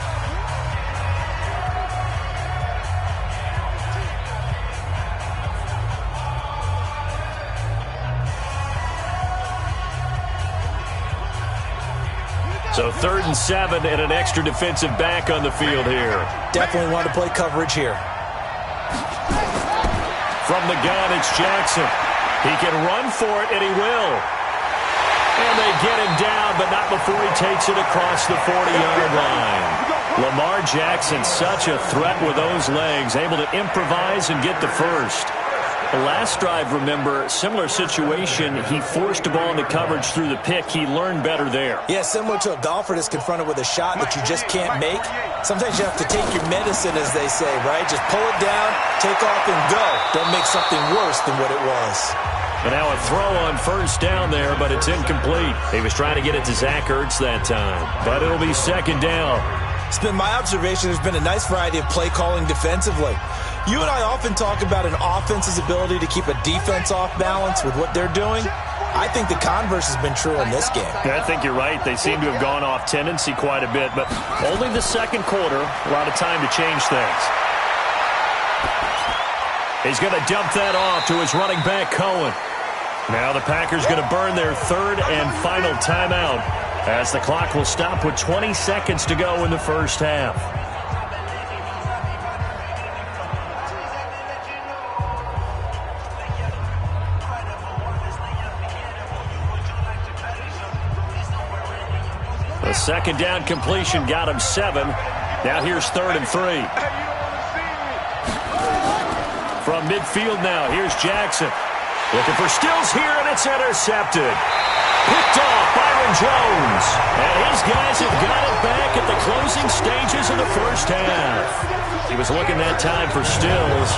So 3rd and 7 and an extra defensive back on the field here. Definitely want to play coverage here. From the gun, it's Jackson. He can run for it, and he will. And they get him down, but not before he takes it across the 40-yard line. Lamar Jackson, such a threat with those legs, able to improvise and get the first. The last drive, remember, similar situation. He forced the ball into coverage through the pick. He learned better there. Yeah, similar to a golfer that's confronted with a shot that you just can't make. Sometimes you have to take your medicine, as they say, right? Just pull it down, take off, and go. Don't make something worse than what it was. And now a throw on 1st down there, but it's incomplete. He was trying to get it to Zach Ertz that time, but it'll be 2nd down. It's been my observation there's been a nice variety of play calling defensively. You and I often talk about an offense's ability to keep a defense off balance with what they're doing. I think the converse has been true in this game. I think you're right. They seem to have gone off tendency quite a bit, but only the 2nd quarter, a lot of time to change things. He's going to dump that off to his running back, Cohen. Now the Packers going to burn their 3rd and final timeout as the clock will stop with 20 seconds to go in the first half. The 2nd down completion got him 7. Now here's 3rd and 3. From midfield now, here's Jackson. Looking for Stills here, and it's intercepted. Picked off Byron Jones. And his guys have got it back at the closing stages of the first half. He was looking that time for Stills.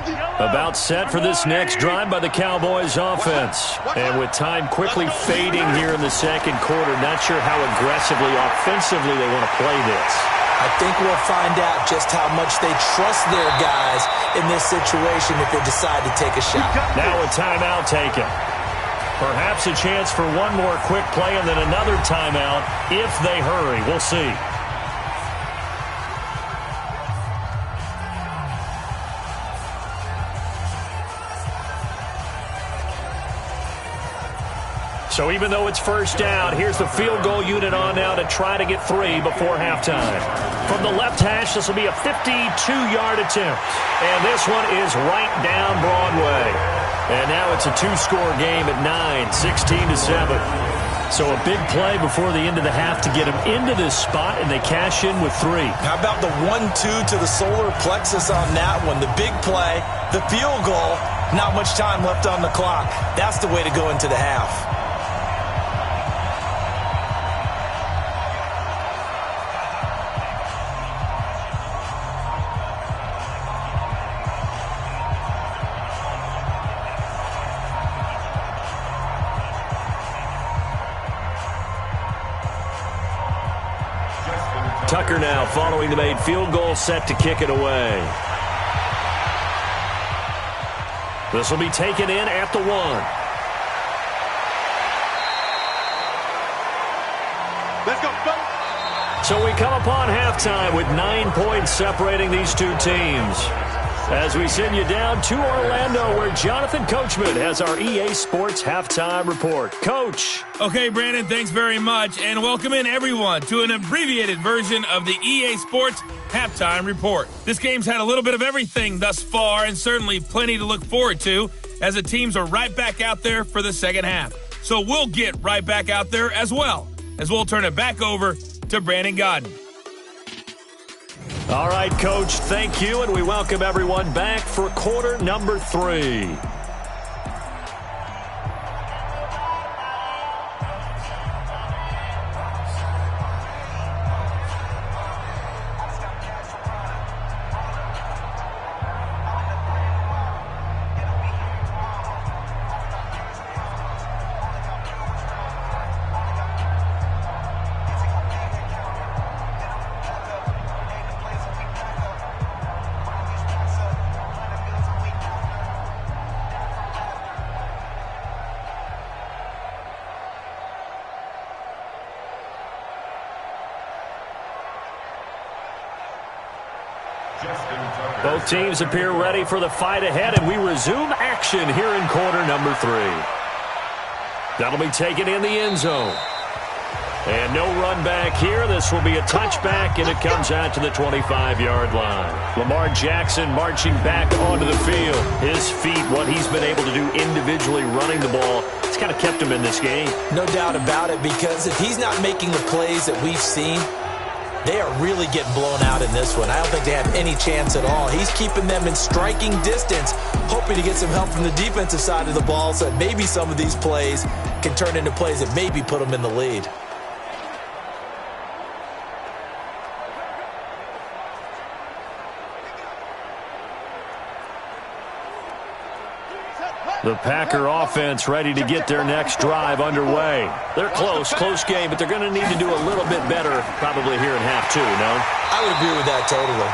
About set for this next drive by the Cowboys offense. And with time quickly fading here in the second quarter, not sure how aggressively, offensively they want to play this. I think we'll find out just how much they trust their guys in this situation if they decide to take a shot. Now a timeout taken. Perhaps a chance for one more quick play and then another timeout if they hurry. We'll see. So even though it's first down, here's the field goal unit on now to try to get 3 before halftime. From the left hash, this will be a 52-yard attempt. And this one is right down Broadway. And now it's a 2-score game at 9, 16-7. So a big play before the end of the half to get them into this spot, and they cash in with 3. How about the 1-2 to the solar plexus on that one? The big play, the field goal, not much time left on the clock. That's the way to go into the half. Tucker now following the made field goal, set to kick it away. This will be taken in at the 1. Let's go, go. So we come upon halftime with 9 points separating these two teams. As we send you down to Orlando, where Jonathan Coachman has our EA Sports Halftime Report. Coach. Okay, Brandon, thanks very much, and welcome in everyone to an abbreviated version of the EA Sports Halftime Report. This game's had a little bit of everything thus far, and certainly plenty to look forward to, as the teams are right back out there for the second half. So we'll get right back out there as well, as we'll turn it back over to Brandon Godden. All right, Coach, thank you, and we welcome everyone back for quarter number 3. Both teams appear ready for the fight ahead, and we resume action here in quarter number 3. That'll be taken in the end zone. And no run back here. This will be a touchback, and it comes out to the 25-yard line. Lamar Jackson marching back onto the field. His feet, what he's been able to do individually running the ball, it's kind of kept him in this game. No doubt about it, because if he's not making the plays that we've seen, they are really getting blown out in this one. I don't think they have any chance at all. He's keeping them in striking distance, hoping to get some help from the defensive side of the ball so that maybe some of these plays can turn into plays that maybe put them in the lead. The Packer offense ready to get their next drive underway. They're close game, but they're going to need to do a little bit better probably here in half 2, no? I would agree with that totally.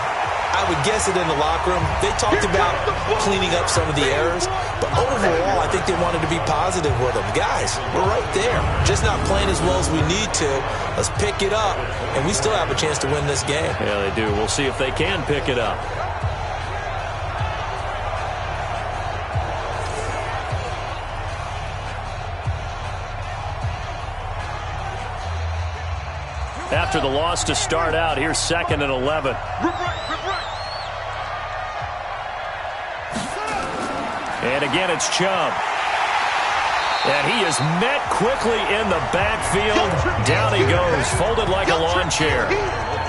I would guess it in the locker room. They talked about cleaning up some of the errors, but overall, I think they wanted to be positive with them. Guys, we're right there. Just not playing as well as we need to. Let's pick it up, and we still have a chance to win this game. Yeah, they do. We'll see if they can pick it up. After the loss to start out, here's 2nd and 11. And again, it's Chubb. And he is met quickly in the backfield. Down he goes, folded like a lawn chair.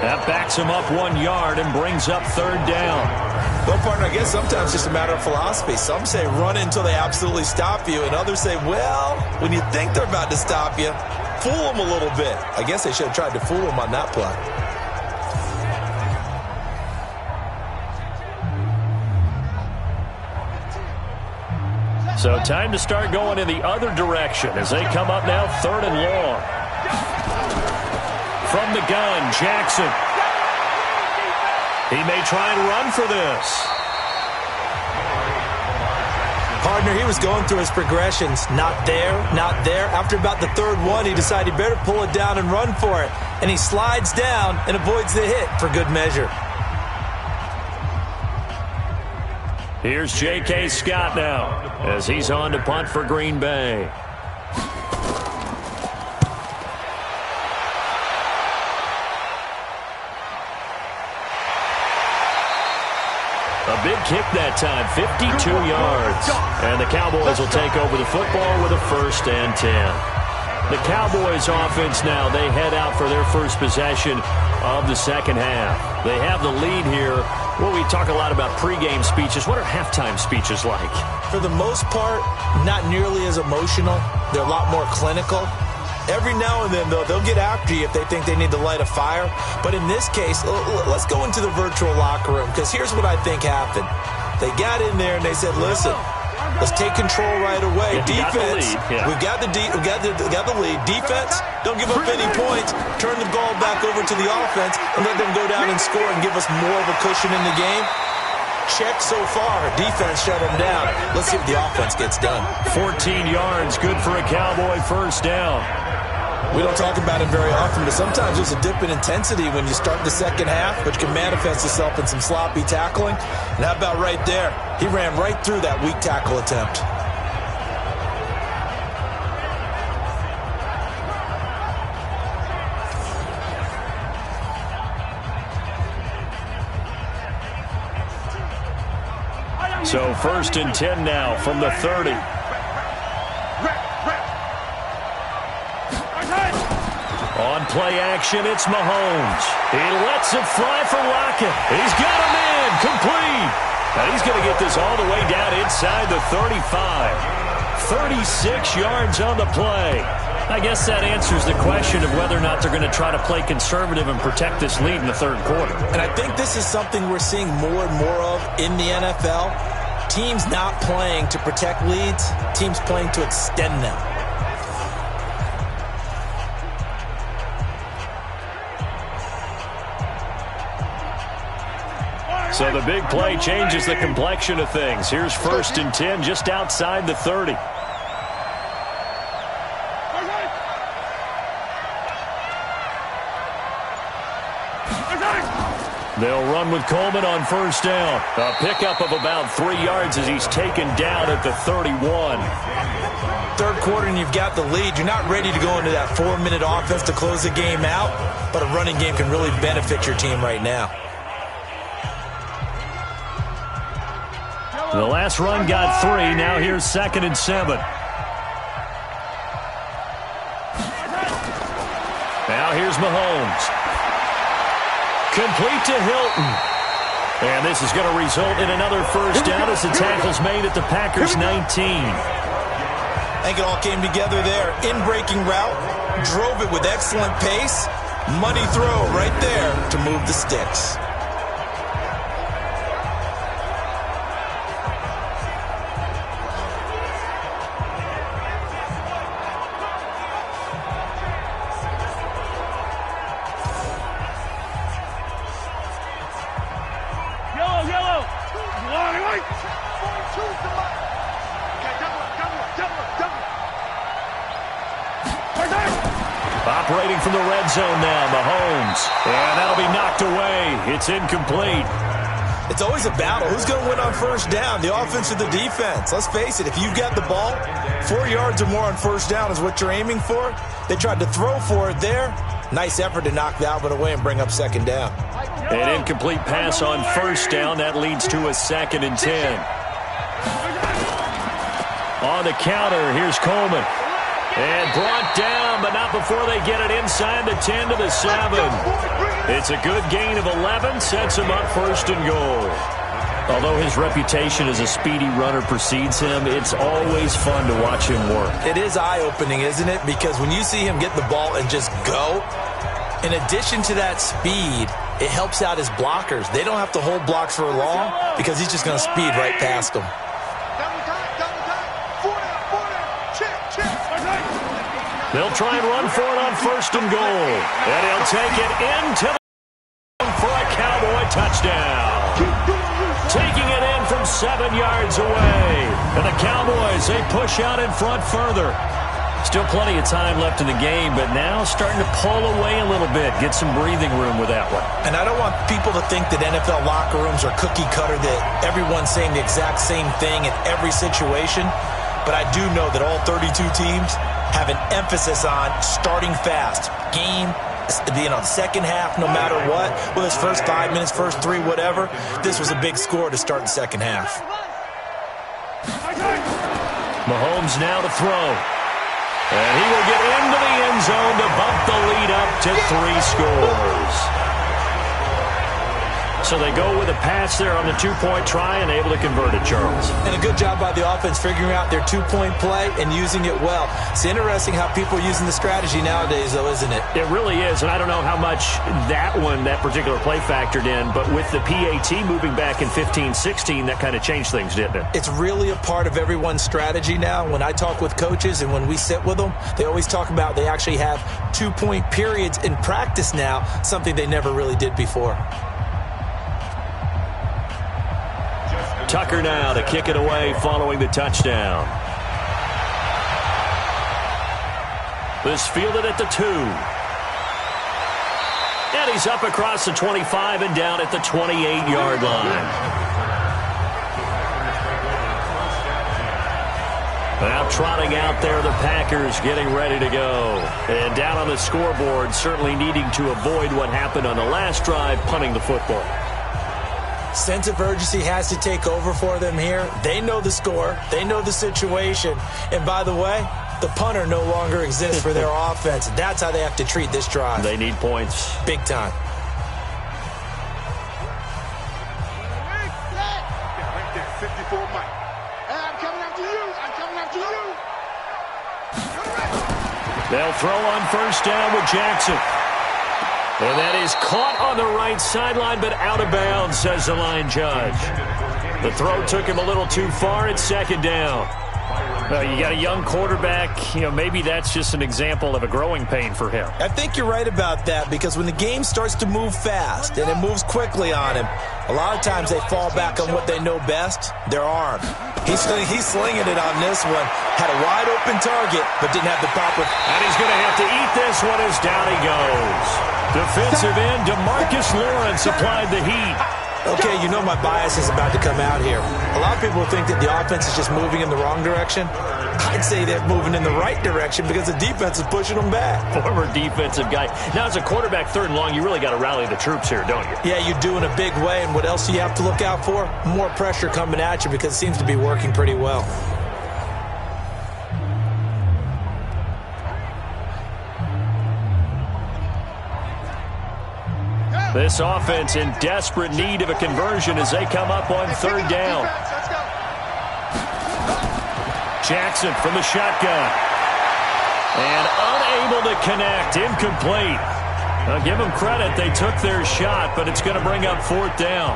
That backs him up 1 yard and brings up 3rd down. Well, partner, I guess sometimes it's just a matter of philosophy. Some say run until they absolutely stop you, and others say, well, when you think they're about to stop you, fool them a little bit. I guess they should have tried to fool them on that play. So time to start going in the other direction as they come up now 3rd and long. From the gun, Jackson. He may try and run for this. Partner, he was going through his progressions. Not there, not there. After about the 3rd one, he decided he better pull it down and run for it. And he slides down and avoids the hit for good measure. Here's J.K. Scott now as he's on to punt for Green Bay. A big kick that time, 52 yards. And the Cowboys will take over the football with a 1st and 10. The Cowboys offense now, they head out for their first possession of the second half. They have the lead here. Well, we talk a lot about pregame speeches. What are halftime speeches like? For the most part, not nearly as emotional. They're a lot more clinical. Every now and then, though, they'll get after you if they think they need to light a fire. But in this case, let's go into the virtual locker room, because here's what I think happened. They got in there and they said, listen, let's take control right away. Defense, we've got the lead. Defense, don't give up any points. Turn the ball back over to the offense and let them go down and score and give us more of a cushion in the game. Check so far. Defense shut them down. Let's see if the offense gets done. 14 yards, good for a Cowboy 1st down. We don't talk about it very often, but sometimes there's a dip in intensity when you start the second half, which can manifest itself in some sloppy tackling. And how about right there? He ran right through that weak tackle attempt. So 1st and 10 now from the 30. On play action, it's Mahomes. He lets it fly for Lockett. He's got him in, complete. And he's going to get this all the way down inside the 35. 36 yards on the play. I guess that answers the question of whether or not they're going to try to play conservative and protect this lead in the 3rd quarter. And I think this is something we're seeing more and more of in the NFL. Teams not playing to protect leads, teams playing to extend them. So the big play changes the complexion of things. Here's 1st and 10 just outside the 30. They'll run with Coleman on 1st down. A pickup of about 3 yards as he's taken down at the 31. 3rd quarter and you've got the lead. You're not ready to go into that 4-minute offense to close the game out, but a running game can really benefit your team right now. The last run got 3. Now here's 2nd and 7. Now here's Mahomes. Complete to Hilton. And this is going to result in another 1st down as the tackle's made at the Packers' 19. I think it all came together there. In-breaking route, drove it with excellent pace. Money throw right there to move the sticks. Operating from the red zone now, Mahomes. And that'll be knocked away. It's incomplete. It's always a battle. Who's going to win on 1st down, the offense or the defense? Let's face it, if you've got the ball, 4 yards or more on 1st down is what you're aiming for. They tried to throw for it there. Nice effort to knock Dalvin away and bring up 2nd down. An incomplete pass on 1st down. That leads to a 2nd and 10. On the counter, here's Coleman. And brought down, but not before they get it inside the 10 to the 7. It's a good gain of 11, sets him up 1st and goal. Although his reputation as a speedy runner precedes him, it's always fun to watch him work. It is eye-opening, isn't it? Because when you see him get the ball and just go, in addition to that speed, it helps out his blockers. They don't have to hold blocks for long because he's just going to speed right past them. They'll try and run for it on 1st and goal. And he'll take it into the for a Cowboy touchdown. Taking it in from 7 yards away. And the Cowboys, they push out in front further. Still plenty of time left in the game, but now starting to pull away a little bit. Get some breathing room with that one. And I don't want people to think that NFL locker rooms are cookie cutter, that everyone's saying the exact same thing in every situation. But I do know that all 32 teams have an emphasis on starting fast. Game, the second half, no matter what, whether it's first 5 minutes, first 3, whatever, this was a big score to start the second half. Mahomes now to throw. And he will get into the end zone to bump the lead up to 3 scores. So they go with a pass there on the 2-point try and able to convert it, Charles. And a good job by the offense figuring out their 2-point play and using it well. It's interesting how people are using the strategy nowadays, though, isn't it? It really is, and I don't know how much that particular play factored in, but with the PAT moving back in 15-16, that kind of changed things, didn't it? It's really a part of everyone's strategy now. When I talk with coaches and when we sit with them, they always talk about they actually have 2-point periods in practice now, something they never really did before. Tucker now to kick it away following the touchdown. This fielded at the 2. And he's up across the 25 and down at the 28-yard line. Now trotting out there, the Packers getting ready to go. And down on the scoreboard, certainly needing to avoid what happened on the last drive, punting the football. Sense of urgency has to take over for them here. They know the score. They know the situation. And by the way, the punter no longer exists for their offense. That's how they have to treat this drive. They need points. Big time. They'll throw on 1st down with Jackson. And that is caught on the right sideline, but out of bounds, says the line judge. The throw took him a little too far. It's 2nd down. Well, you got a young quarterback. Maybe that's just an example of a growing pain for him. I think you're right about that, because when the game starts to move fast and it moves quickly on him, a lot of times they fall back on what they know best, their arm. He's slinging it on this one. Had a wide-open target, but didn't have the proper. And he's going to have to eat this one as down he goes. Defensive end DeMarcus Lawrence applied the heat. Okay, my bias is about to come out here. A lot of people think that the offense is just moving in the wrong direction. I'd say they're moving in the right direction because the defense is pushing them back. Former defensive guy. Now, as a quarterback 3rd and long, you really got to rally the troops here, don't you? Yeah, you do in a big way. And what else do you have to look out for? More pressure coming at you, because it seems to be working pretty well. This offense in desperate need of a conversion as they come up on 3rd down. Jackson from the shotgun. And unable to connect. Incomplete. I'll give them credit. They took their shot, but it's going to bring up 4th down.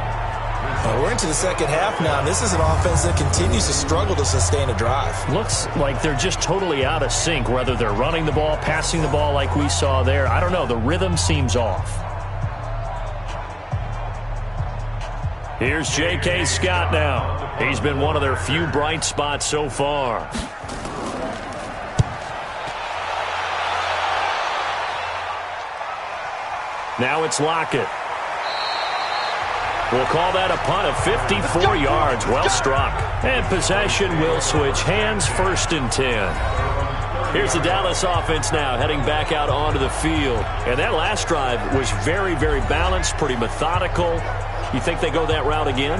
We're into the second half now, and this is an offense that continues to struggle to sustain a drive. Looks like they're just totally out of sync, whether they're running the ball, passing the ball like we saw there. I don't know. The rhythm seems off. Here's J.K. Scott now. He's been one of their few bright spots so far. Now it's Lockett. We'll call that a punt of 54 yards. Well struck. And possession will switch hands, 1st and 10. Here's the Dallas offense now heading back out onto the field. And that last drive was very, very balanced, pretty methodical. You think they go that route again?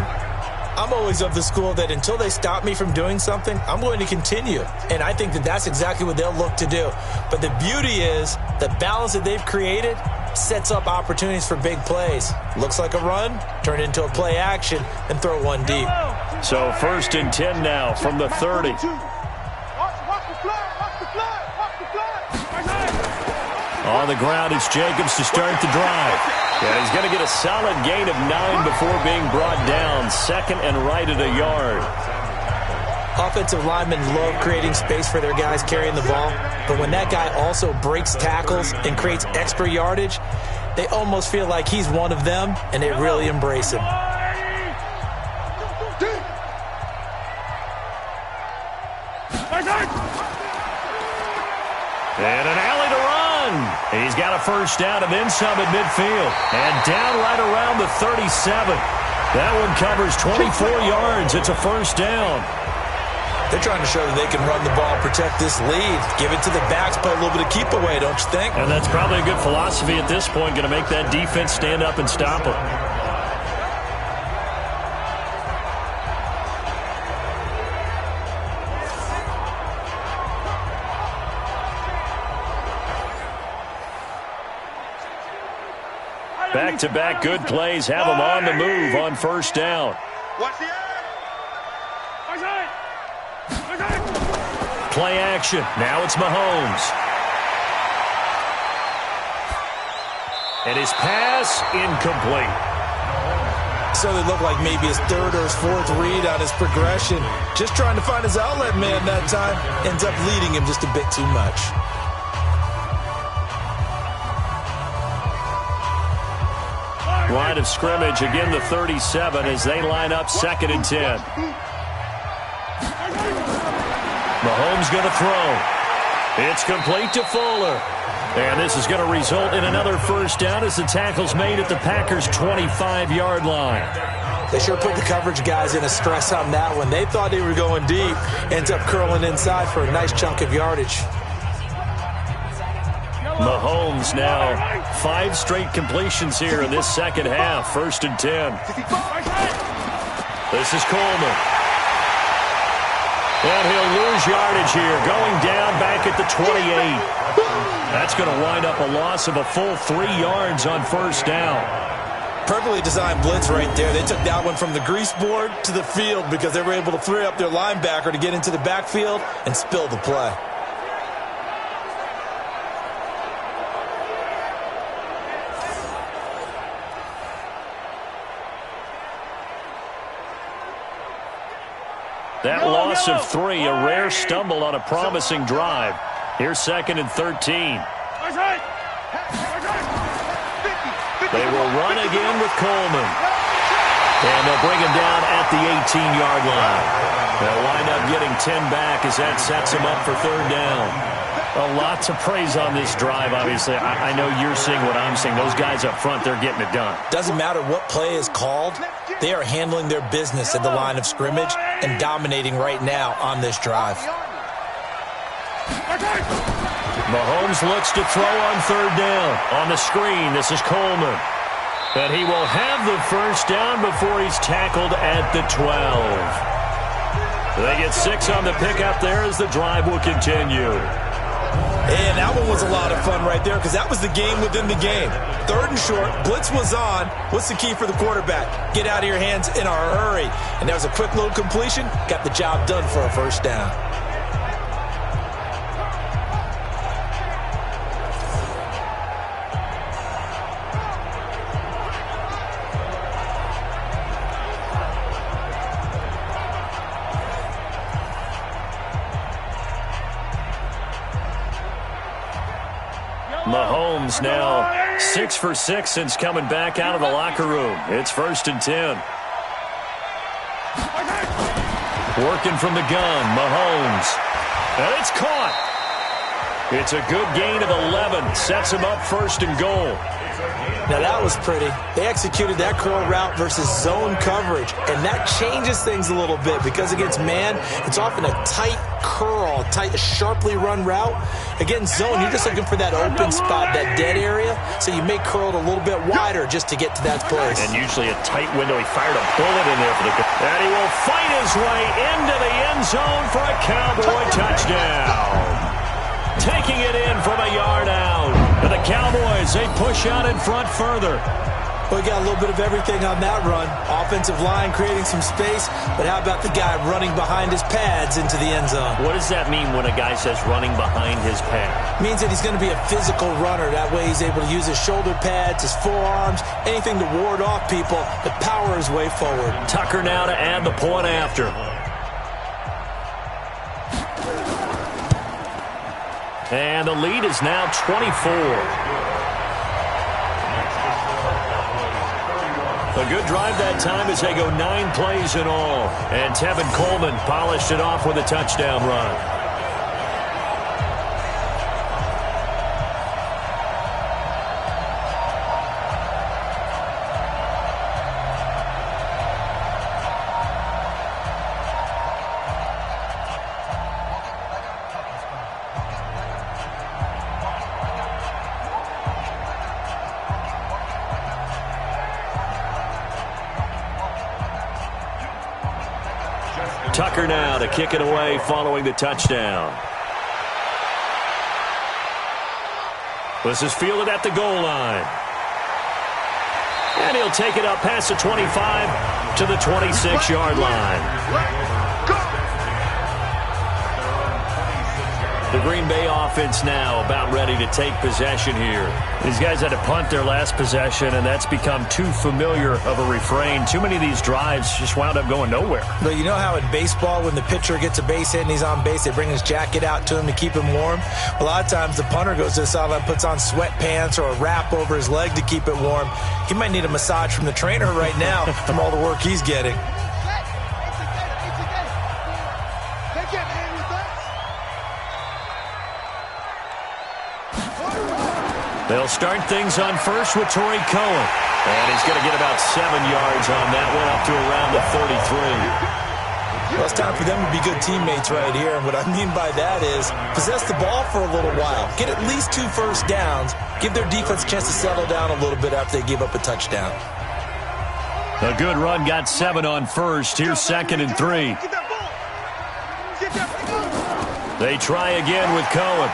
I'm always of the school that until they stop me from doing something, I'm going to continue. And I think that that's exactly what they'll look to do. But the beauty is the balance that they've created sets up opportunities for big plays. Looks like a run, turn it into a play action, and throw one deep. So 1st and 10 now from the 30. On the ground, it's Jacobs to start the drive. And he's going to get a solid gain of 9 before being brought down. 2nd and right at a yard. Offensive linemen love creating space for their guys carrying the ball, but when that guy also breaks tackles and creates extra yardage, they almost feel like he's one of them, and they really embrace him. And an alley to run. He's got a first down and then some at midfield. And down right around the 37. That one covers 24 yards. It's a first down. They're trying to show that they can run the ball, protect this lead, give it to the backs, put a little bit of keep away, don't you think? And that's probably a good philosophy at this point, going to make that defense stand up and stop them. Back-to-back good plays have them on the move on first down. Play action. Now it's Mahomes. And his pass incomplete. So they look like maybe his third or his fourth read on his progression. Just trying to find his outlet man that time. Ends up leading him just a bit too much. Line of scrimmage, again the 37 as they line up 2nd and 10. Mahomes going to throw. It's complete to Fuller. And this is going to result in another first down as the tackle's made at the Packers' 25-yard line. They sure put the coverage guys in a stress on that one. They thought they were going deep. Ends up curling inside for a nice chunk of yardage. Mahomes now 5 straight completions here in this second half. 1st and 10. This is Coleman. And he'll lose yardage here, going down back at the 28. That's going to wind up a loss of a full 3 yards on first down. Perfectly designed blitz right there. They took that one from the grease board to the field because they were able to free up their linebacker to get into the backfield and spill the play. That loss of 3, a rare stumble on a promising drive. Here's 2nd and 13. They will run again with Coleman. And they'll bring him down at the 18-yard line. They'll wind up getting 10 back as that sets him up for 3rd down. A lot to praise on this drive, obviously. I know you're seeing what I'm seeing. Those guys up front, they're getting it done. Doesn't matter what play is called. They are handling their business at the line of scrimmage and dominating right now on this drive. Mahomes looks to throw on 3rd down. On the screen, this is Coleman. And he will have the first down before he's tackled at the 12. They get 6 on the pickup there as the drive will continue. And that one was a lot of fun right there because that was the game within the game. 3rd and short, blitz was on. What's the key for the quarterback? Get out of your hands in a hurry. And there was a quick little completion. Got the job done for a first down. Mahomes now 6 for 6 since coming back out of the locker room. It's 1st and 10. Working from the gun, Mahomes. And it's caught. It's a good gain of 11. Sets him up 1st and goal. Now that was pretty. They executed that curl route versus zone coverage, and that changes things a little bit because against man, it's often a tight curl, tight, sharply run route. Against zone, you're just looking for that open spot, that dead area, so you may curl it a little bit wider just to get to that place. And usually a tight window. He fired a bullet in there for the... And he will fight his way into the end zone for a Cowboy touchdown. Taking it in from a yard out. And the Cowboys, they push out in front further. Well, we got a little bit of everything on that run. Offensive line creating some space, but how about the guy running behind his pads into the end zone? What does that mean when a guy says running behind his pad? Means that he's going to be a physical runner. That way he's able to use his shoulder pads, his forearms, anything to ward off people, but power his way forward. Tucker now to add the point after. And the lead is now 24. A good drive that time as they go 9 plays in all. And Tevin Coleman polished it off with a touchdown run. Tucker now to kick it away following the touchdown. This is fielded at the goal line. And he'll take it up past the 25 to the 26-yard line. The Green Bay offense now about ready to take possession here. These guys had to punt their last possession, and that's become too familiar of a refrain. Too many of these drives just wound up going nowhere. But you know how in baseball, when the pitcher gets a base hit and he's on base, they bring his jacket out to him to keep him warm? A lot of times the punter goes to the sideline, puts on sweatpants or a wrap over his leg to keep it warm. He might need a massage from the trainer right now from all the work he's getting. They'll start things on first with Torrey Cohen. And he's going to get about 7 yards on that one, up to around the 33. Well, it's time for them to be good teammates right here. And what I mean by that is possess the ball for a little while. Get at least 2 first downs. Give their defense a chance to settle down a little bit after they give up a touchdown. A good run got 7 on first. Here's 2nd and 3. They try again with Cohen.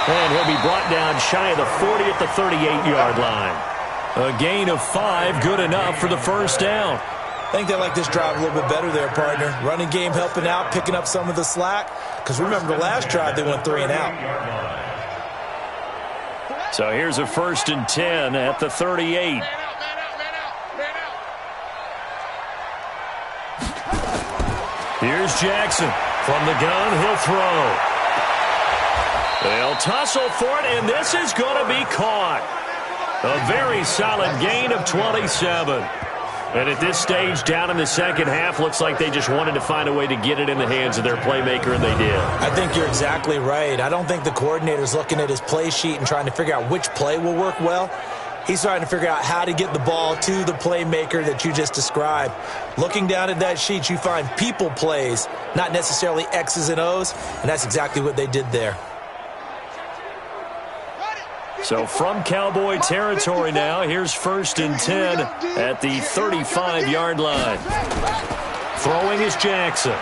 And he'll be brought down shy of the 40 at the 38-yard line. A gain of 5, good enough for the first down. I think they like this drive a little bit better there, partner. Running game helping out, picking up some of the slack. Because remember, the last drive they went 3 and out. So here's a 1st and 10 at the 38. Here's Jackson. From the gun, he'll throw. They'll tussle for it, and this is going to be caught. A very solid gain of 27. And at this stage, down in the second half, looks like they just wanted to find a way to get it in the hands of their playmaker, and they did. I think you're exactly right. I don't think the coordinator's looking at his play sheet and trying to figure out which play will work well. He's trying to figure out how to get the ball to the playmaker that you just described. Looking down at that sheet, you find people plays, not necessarily X's and O's, and that's exactly what they did there. So from Cowboy territory now, here's 1st and 10 at the 35-yard line. Throwing is Jackson.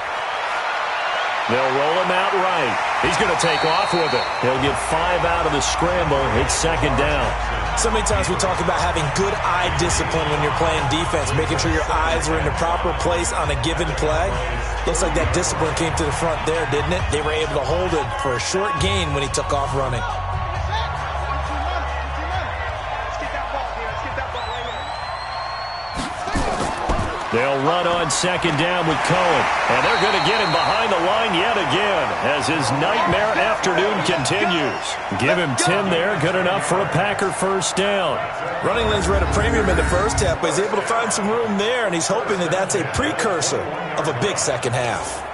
They'll roll him out right. He's going to take off with it. He'll get 5 out of the scramble. It's 2nd down. So many times we talk about having good eye discipline when you're playing defense, making sure your eyes are in the proper place on a given play. Looks like that discipline came to the front there, didn't it? They were able to hold it for a short gain when he took off running. They'll run on 2nd down with Cohen. And they're going to get him behind the line yet again as his nightmare afternoon continues. Give him 10 there. Good enough for a Packer first down. Running lanes were at a premium in the first half, but he's able to find some room there, and he's hoping that that's a precursor of a big second half.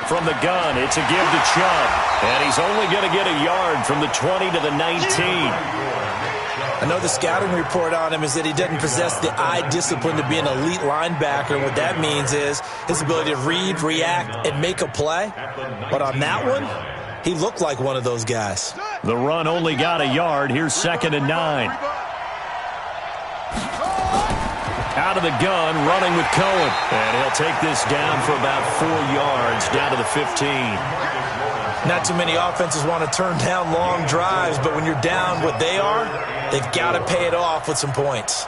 From the gun, it's a give to Chubb. And he's only going to get a yard from the 20 to the 19. I know the scouting report on him is that he doesn't possess the eye discipline to be an elite linebacker. What that means is his ability to read, react, and make a play. But on that one, he looked like one of those guys. The run only got a yard. Here's 2nd and 9. Out of the gun, running with Cohen. And he'll take this down for about 4 yards, down to the 15. Not too many offenses want to turn down long drives, but when you're down what they are, they've got to pay it off with some points.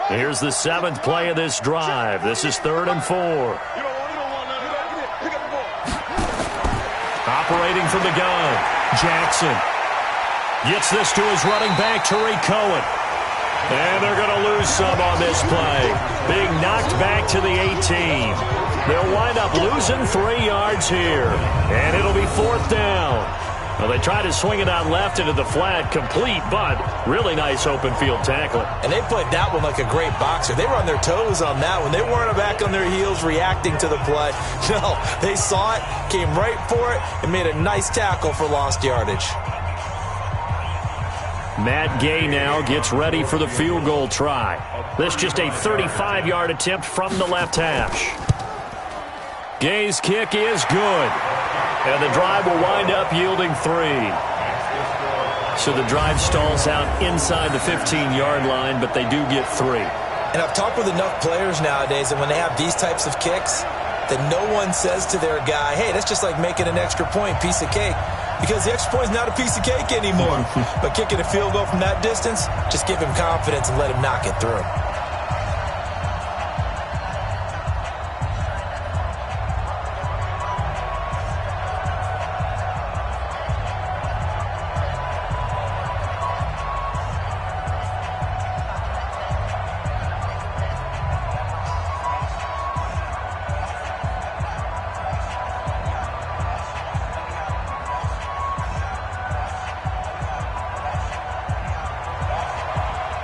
Here's the 7th play of this drive. This is 3rd and 4. Operating from the gun, Jackson. Gets this to his running back, Tariq Cohen. And they're going to lose some on this play. Being knocked back to the 18. They'll wind up losing 3 yards here. And it'll be 4th down. Well, they try to swing it out left into the flat, complete, but really nice open field tackling. And they played that one like a great boxer. They were on their toes on that one. They weren't back on their heels reacting to the play. No, they saw it, came right for it, and made a nice tackle for lost yardage. Matt Gay now gets ready for the field goal try. This just a 35-yard attempt from the left hash. Gay's kick is good. And the drive will wind up yielding 3. So the drive stalls out inside the 15-yard line, but they do get 3. And I've talked with enough players nowadays that when they have these types of kicks, that no one says to their guy, hey, that's just like making an extra point, piece of cake. Because the extra point is not a piece of cake anymore. But kicking a field goal from that distance, just give him confidence and let him knock it through.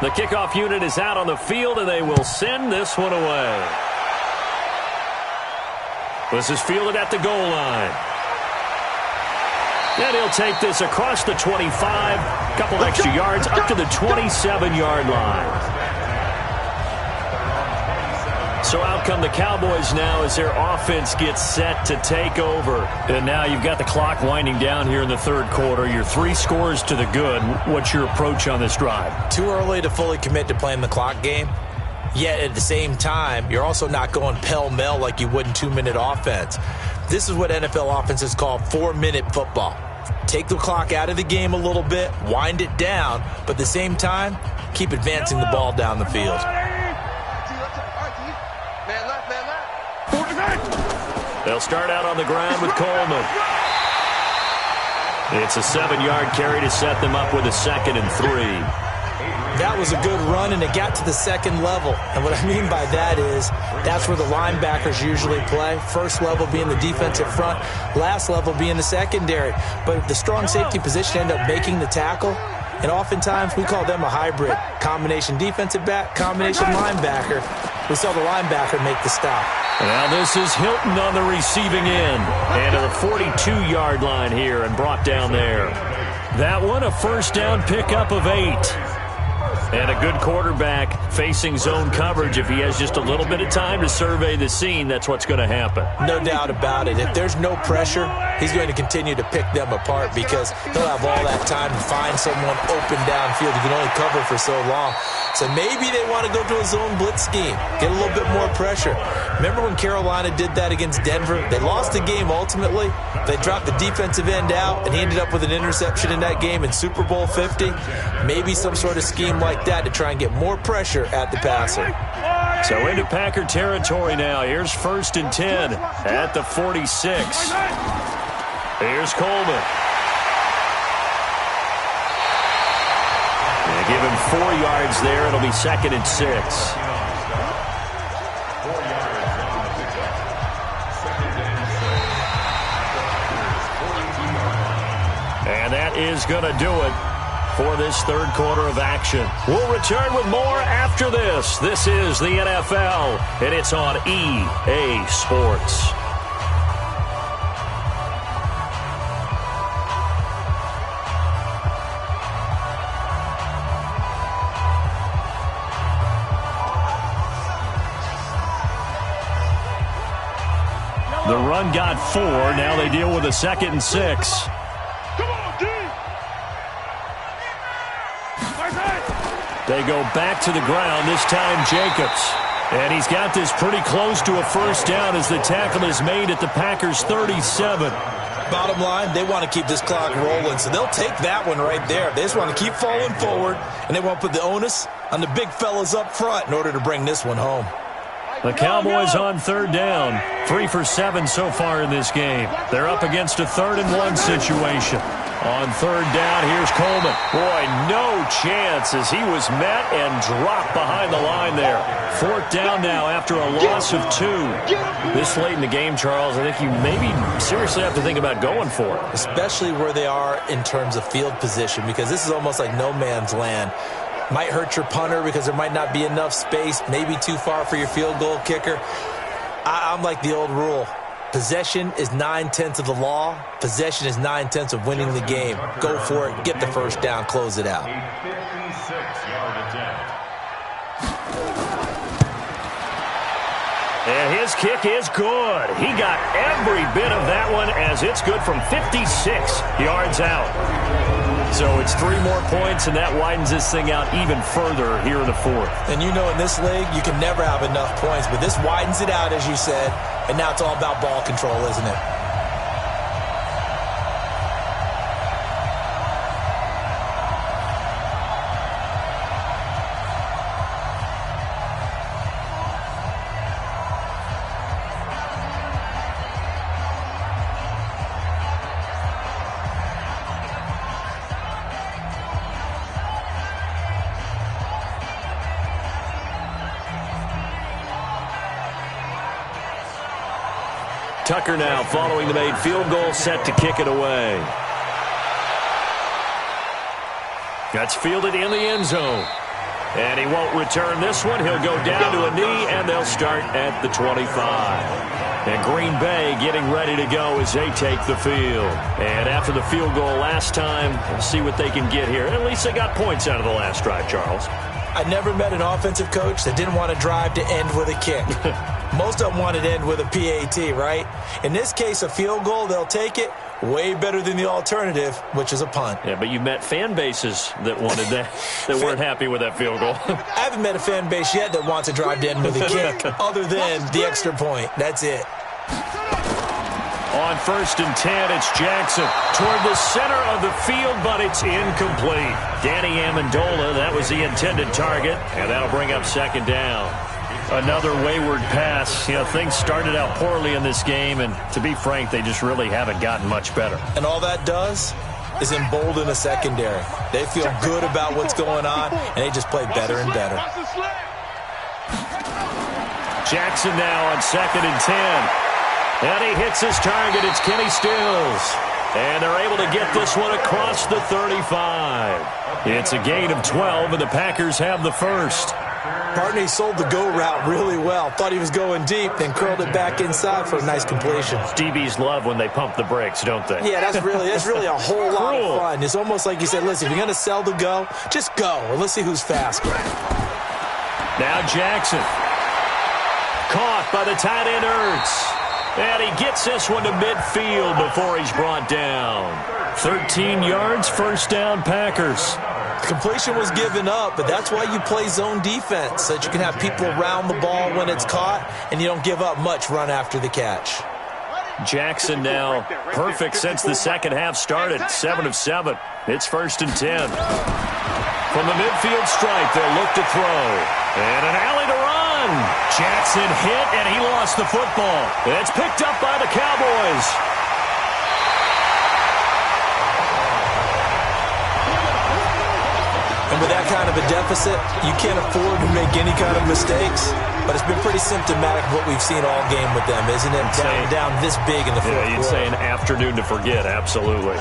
The kickoff unit is out on the field, and they will send this one away. This is fielded at the goal line. And he'll take this across the 25, a couple extra yards up to the 27-yard line. So out come the Cowboys now as their offense gets set to take over. And now you've got the clock winding down here in the 3rd quarter. Your 3 scores to the good. What's your approach on this drive? Too early to fully commit to playing the clock game. Yet at the same time, you're also not going pell-mell like you would in 2-minute offense. This is what NFL offenses call 4-minute football. Take the clock out of the game a little bit, wind it down, but at the same time, keep advancing the ball down the field. They'll start out on the ground with Coleman. It's a 7-yard carry to set them up with a 2nd and 3. That was a good run, and it got to the 2nd level. And what I mean by that is that's where the linebackers usually play. First level being the defensive front, last level being the secondary. But the strong safety position ended up making the tackle, and oftentimes we call them a hybrid. Combination defensive back, combination linebacker. We saw the linebacker make the stop. Now this is Hilton on the receiving end. And to the 42-yard line here and brought down there. That one a first down pickup of 8. And a good quarterback facing zone coverage. If he has just a little bit of time to survey the scene, that's what's going to happen. No doubt about it. If there's no pressure, he's going to continue to pick them apart because he'll have all that time to find someone open downfield. He can only cover for so long. So maybe they want to go to a zone blitz scheme, get a little bit more pressure. Remember when Carolina did that against Denver? They lost the game ultimately. They dropped the defensive end out, and he ended up with an interception in that game in Super Bowl 50. Maybe some sort of scheme like that to try and get more pressure at the passer. So into Packer territory now. Here's 1st and 10 at the 46. Here's Coleman. They give him 4 yards there. It'll be 2nd and 6. 4 yards on the pickup. 2nd and 6. And that is going to do it for this 3rd quarter of action. We'll return with more after this. This is the NFL, and it's on EA Sports. The run got 4. Now they deal with a 2nd and 6. They go back to the ground, this time Jacobs. And he's got this pretty close to a first down as the tackle is made at the Packers' 37. Bottom line, they want to keep this clock rolling, so they'll take that one right there. They just want to keep falling forward, and they want to put the onus on the big fellas up front in order to bring this one home. The Cowboys on third down. 3 for 7 so far in this game. They're up against a 3rd-and-1 situation. On third down, here's Coleman. Boy, no chance as he was met and dropped behind the line there. 4th down now after a loss of 2. This late in the game, Charles, I think you maybe seriously have to think about going for it. Especially where they are in terms of field position, because this is almost like no man's land. Might hurt your punter because there might not be enough space, maybe too far for your field goal kicker. I'm like the old rule. Possession is 9/10 of the law. Possession is 9/10 of winning the game. Go for it. Get the first down. Close it out. A 56-yard attempt. And his kick is good. He got every bit of that one as it's good from 56 yards out. So it's 3 more points, and that widens this thing out even further here in the 4th. And you know in this league, you can never have enough points, but this widens it out, as you said, and now it's all about ball control, isn't it? Tucker now following the made field goal, set to kick it away. That's fielded in the end zone. And he won't return this one. He'll go down to a knee, and they'll start at the 25. And Green Bay getting ready to go as they take the field. And after the field goal last time, we'll see what they can get here. At least they got points out of the last drive, Charles. I never met an offensive coach that didn't want to drive to end with a kick. Most of them wanted to end with a PAT, right? In this case, a field goal, they'll take it. Way better than the alternative, which is a punt. Yeah, but you met fan bases that wanted that, that weren't happy with that field goal. I haven't met a fan base yet that wants to drive to end with a kick, other than the extra point. That's it. On 1st and 10, it's Jackson toward the center of the field, but it's incomplete. Danny Amendola, that was the intended target, and that'll bring up 2nd down. Another wayward pass. You know, things started out poorly in this game, and to be frank, they just really haven't gotten much better. And all that does is embolden a secondary. They feel good about what's going on, and they just play better and better. Jackson now on 2nd and 10. And he hits his target. It's Kenny Stills. And they're able to get this one across the 35. It's a gain of 12, and the Packers have the first. Partney sold the go route really well. Thought he was going deep, then curled it back inside for a nice completion. DBs love when they pump the brakes, don't they? Yeah, that's really a whole lot of fun. It's almost like you said, listen, if you're going to sell the go, just go. And let's see who's faster. Now Jackson. Caught by the tight end Ertz. And he gets this one to midfield before he's brought down. 13 yards, 1st down, Packers. Completion was given up, but that's why you play zone defense, so that you can have people around the ball when it's caught, and you don't give up much run after the catch. Jackson now perfect since the second half started, 7 of 7. It's 1st and 10. From the midfield stripe, they'll look to throw. And an alley to run. Jackson hit, and he lost the football. It's picked up by the Cowboys. And with that kind of a deficit, you can't afford to make any kind of mistakes. But it's been pretty symptomatic of what we've seen all game with them, isn't it? Down this big in the fourth quarter. Yeah, you'd say an afternoon to forget, absolutely.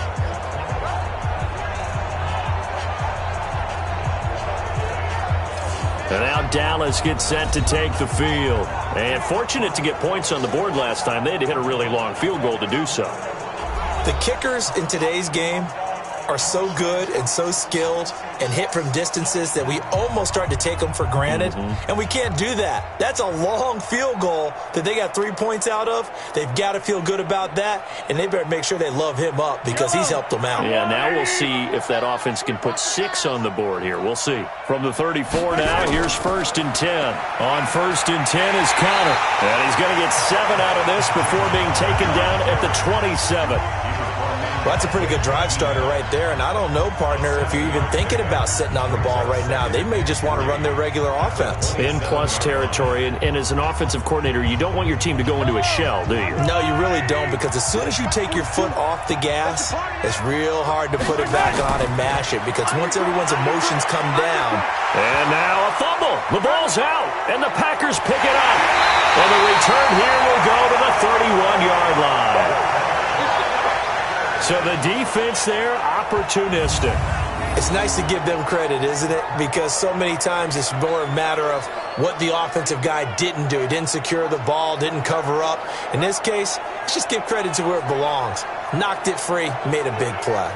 And now Dallas gets set to take the field. And fortunate to get points on the board last time. They had to hit a really long field goal to do so. The kickers in today's game are so good and so skilled and hit from distances that we almost start to take them for granted. And we can't do that. That's a long field goal that they got 3 points out of. They've got to feel good about that, and they better make sure they love him up because he's helped them out. Yeah, now we'll see if that offense can put 6 on the board here. We'll see. From the 34 now, here's 1st and 10. On 1st and 10 is Conner. And he's going to get 7 out of this before being taken down at the 27. Well, that's a pretty good drive starter right there, and I don't know, partner, if you're even thinking about about sitting on the ball right now. They may just want to run their regular offense. In plus territory, and as an offensive coordinator, you don't want your team to go into a shell, do you? No, you really don't, because as soon as you take your foot off the gas, it's real hard to put it back on and mash it, because once everyone's emotions come down. And now a fumble. The ball's out, and the Packers pick it up. And the return here will go to the 31-yard line. So the defense there, opportunistic. It's nice to give them credit, isn't it? Because so many times it's more a matter of what the offensive guy didn't do. He didn't secure the ball, didn't cover up. In this case, let's just give credit to where it belongs. Knocked it free, made a big play.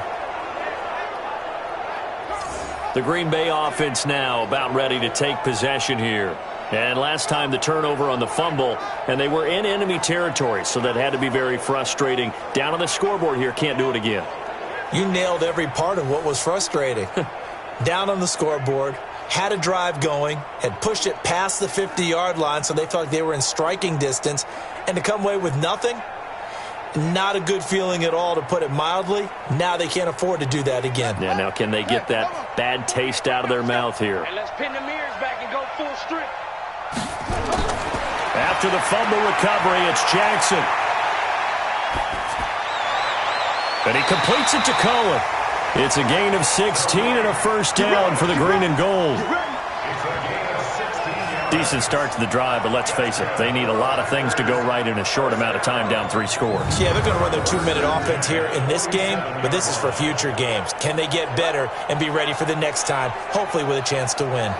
The Green Bay offense now about ready to take possession here. And last time the turnover on the fumble, and they were in enemy territory, so that had to be very frustrating. Down on the scoreboard here, can't do it again. You nailed every part of what was frustrating. Down on the scoreboard, had a drive going, had pushed it past the 50-yard line, so they felt like they were in striking distance, and to come away with nothing, not a good feeling at all, to put it mildly. Now they can't afford to do that again. Yeah, now can they get that bad taste out of their mouth here? And let's pin the mirrors back and go full strength. After the fumble recovery, it's Jackson. And he completes it to Cohen. It's a gain of 16 and a first down for the green and gold. Decent start to the drive, but let's face it, they need a lot of things to go right in a short amount of time, down 3 scores. Yeah, they're going to run their 2-minute offense here in this game, but this is for future games. Can they get better and be ready for the next time, hopefully with a chance to win?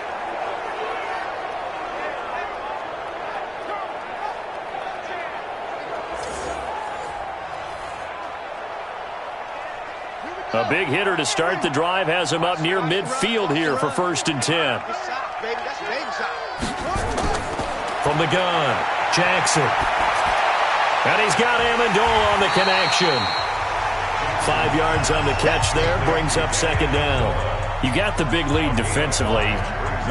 A big hitter to start the drive has him up near midfield here for 1st and 10. From the gun, Jackson. And he's got Amendola on the connection. 5 yards on the catch there, brings up 2nd down. You got the big lead defensively,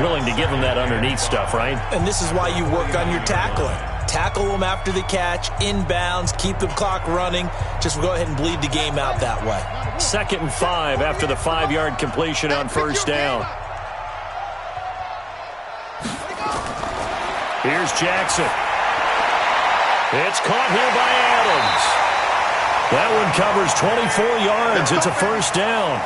willing to give them that underneath stuff, right? And this is why you work on your tackling. Tackle them after the catch, inbounds, keep the clock running. Just go ahead and bleed the game out that way. 2nd and 5 after the 5-yard completion on 1st down. Here's Jackson. It's caught here by Adams. That one covers 24 yards. It's a 1st down.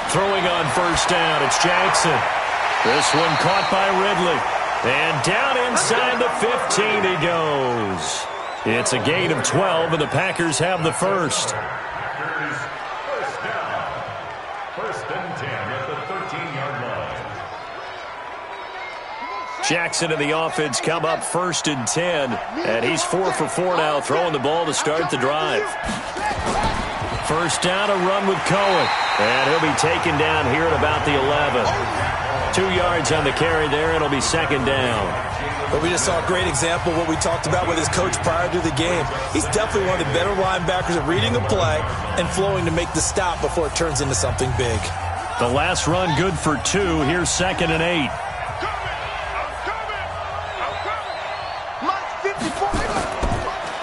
Throwing on 1st down, it's Jackson. This one caught by Ridley. And down inside the 15 he goes. It's a gain of 12, and the Packers have the first. Packers, 1st down. 1st and 10 at the 13-yard line. Jackson and the offense come up 1st and 10. And he's 4 for 4 now, throwing the ball to start the drive. 1st down, a run with Cohen. And he'll be taken down here at about the 11. 2 yards on the carry there, and it'll be 2nd down. But we just saw a great example of what we talked about with his coach prior to the game. He's definitely one of the better linebackers at reading a play and flowing to make the stop before it turns into something big. The last run good for 2. Here's 2nd and 8.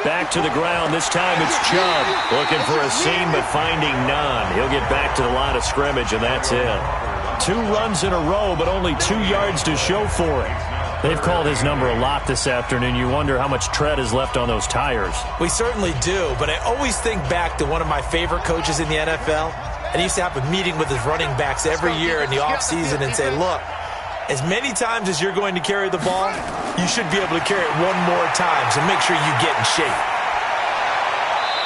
Back to the ground. This time it's Chubb. Looking for a seam, but finding none. He'll get back to the line of scrimmage, and that's it. 2 runs in a row, but only 2 yards to show for it. They've called his number a lot this afternoon. You wonder how much tread is left on those tires. We certainly do, but I always think back to one of my favorite coaches in the NFL, and he used to have a meeting with his running backs every year in the offseason and say, look, as many times as you're going to carry the ball, you should be able to carry it one more time, so make sure you get in shape.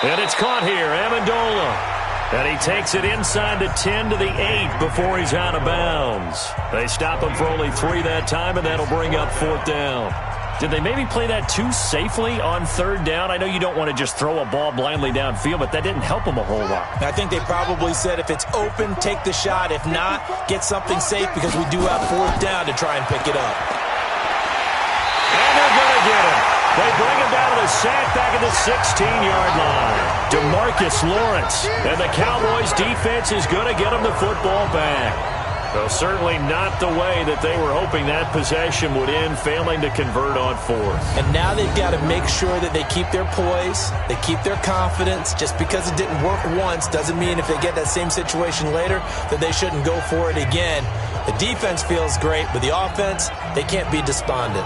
And it's caught here, Amendola. And he takes it inside the 10 to the 8 before he's out of bounds. They stop him for only 3 that time, and that'll bring up 4th down. Did they maybe play that too safely on third down? I know you don't want to just throw a ball blindly downfield, but that didn't help them a whole lot. I think they probably said if it's open, take the shot. If not, get something safe because we do have fourth down to try and pick it up. And they're going to get him. They bring him down to the sack back at the 16-yard line. DeMarcus Lawrence. And the Cowboys defense is going to get him the football back. So certainly not the way that they were hoping that possession would end, failing to convert on fourth. And now they've got to make sure that they keep their poise, they keep their confidence. Just because it didn't work once doesn't mean if they get that same situation later that they shouldn't go for it again. The defense feels great, but the offense, they can't be despondent.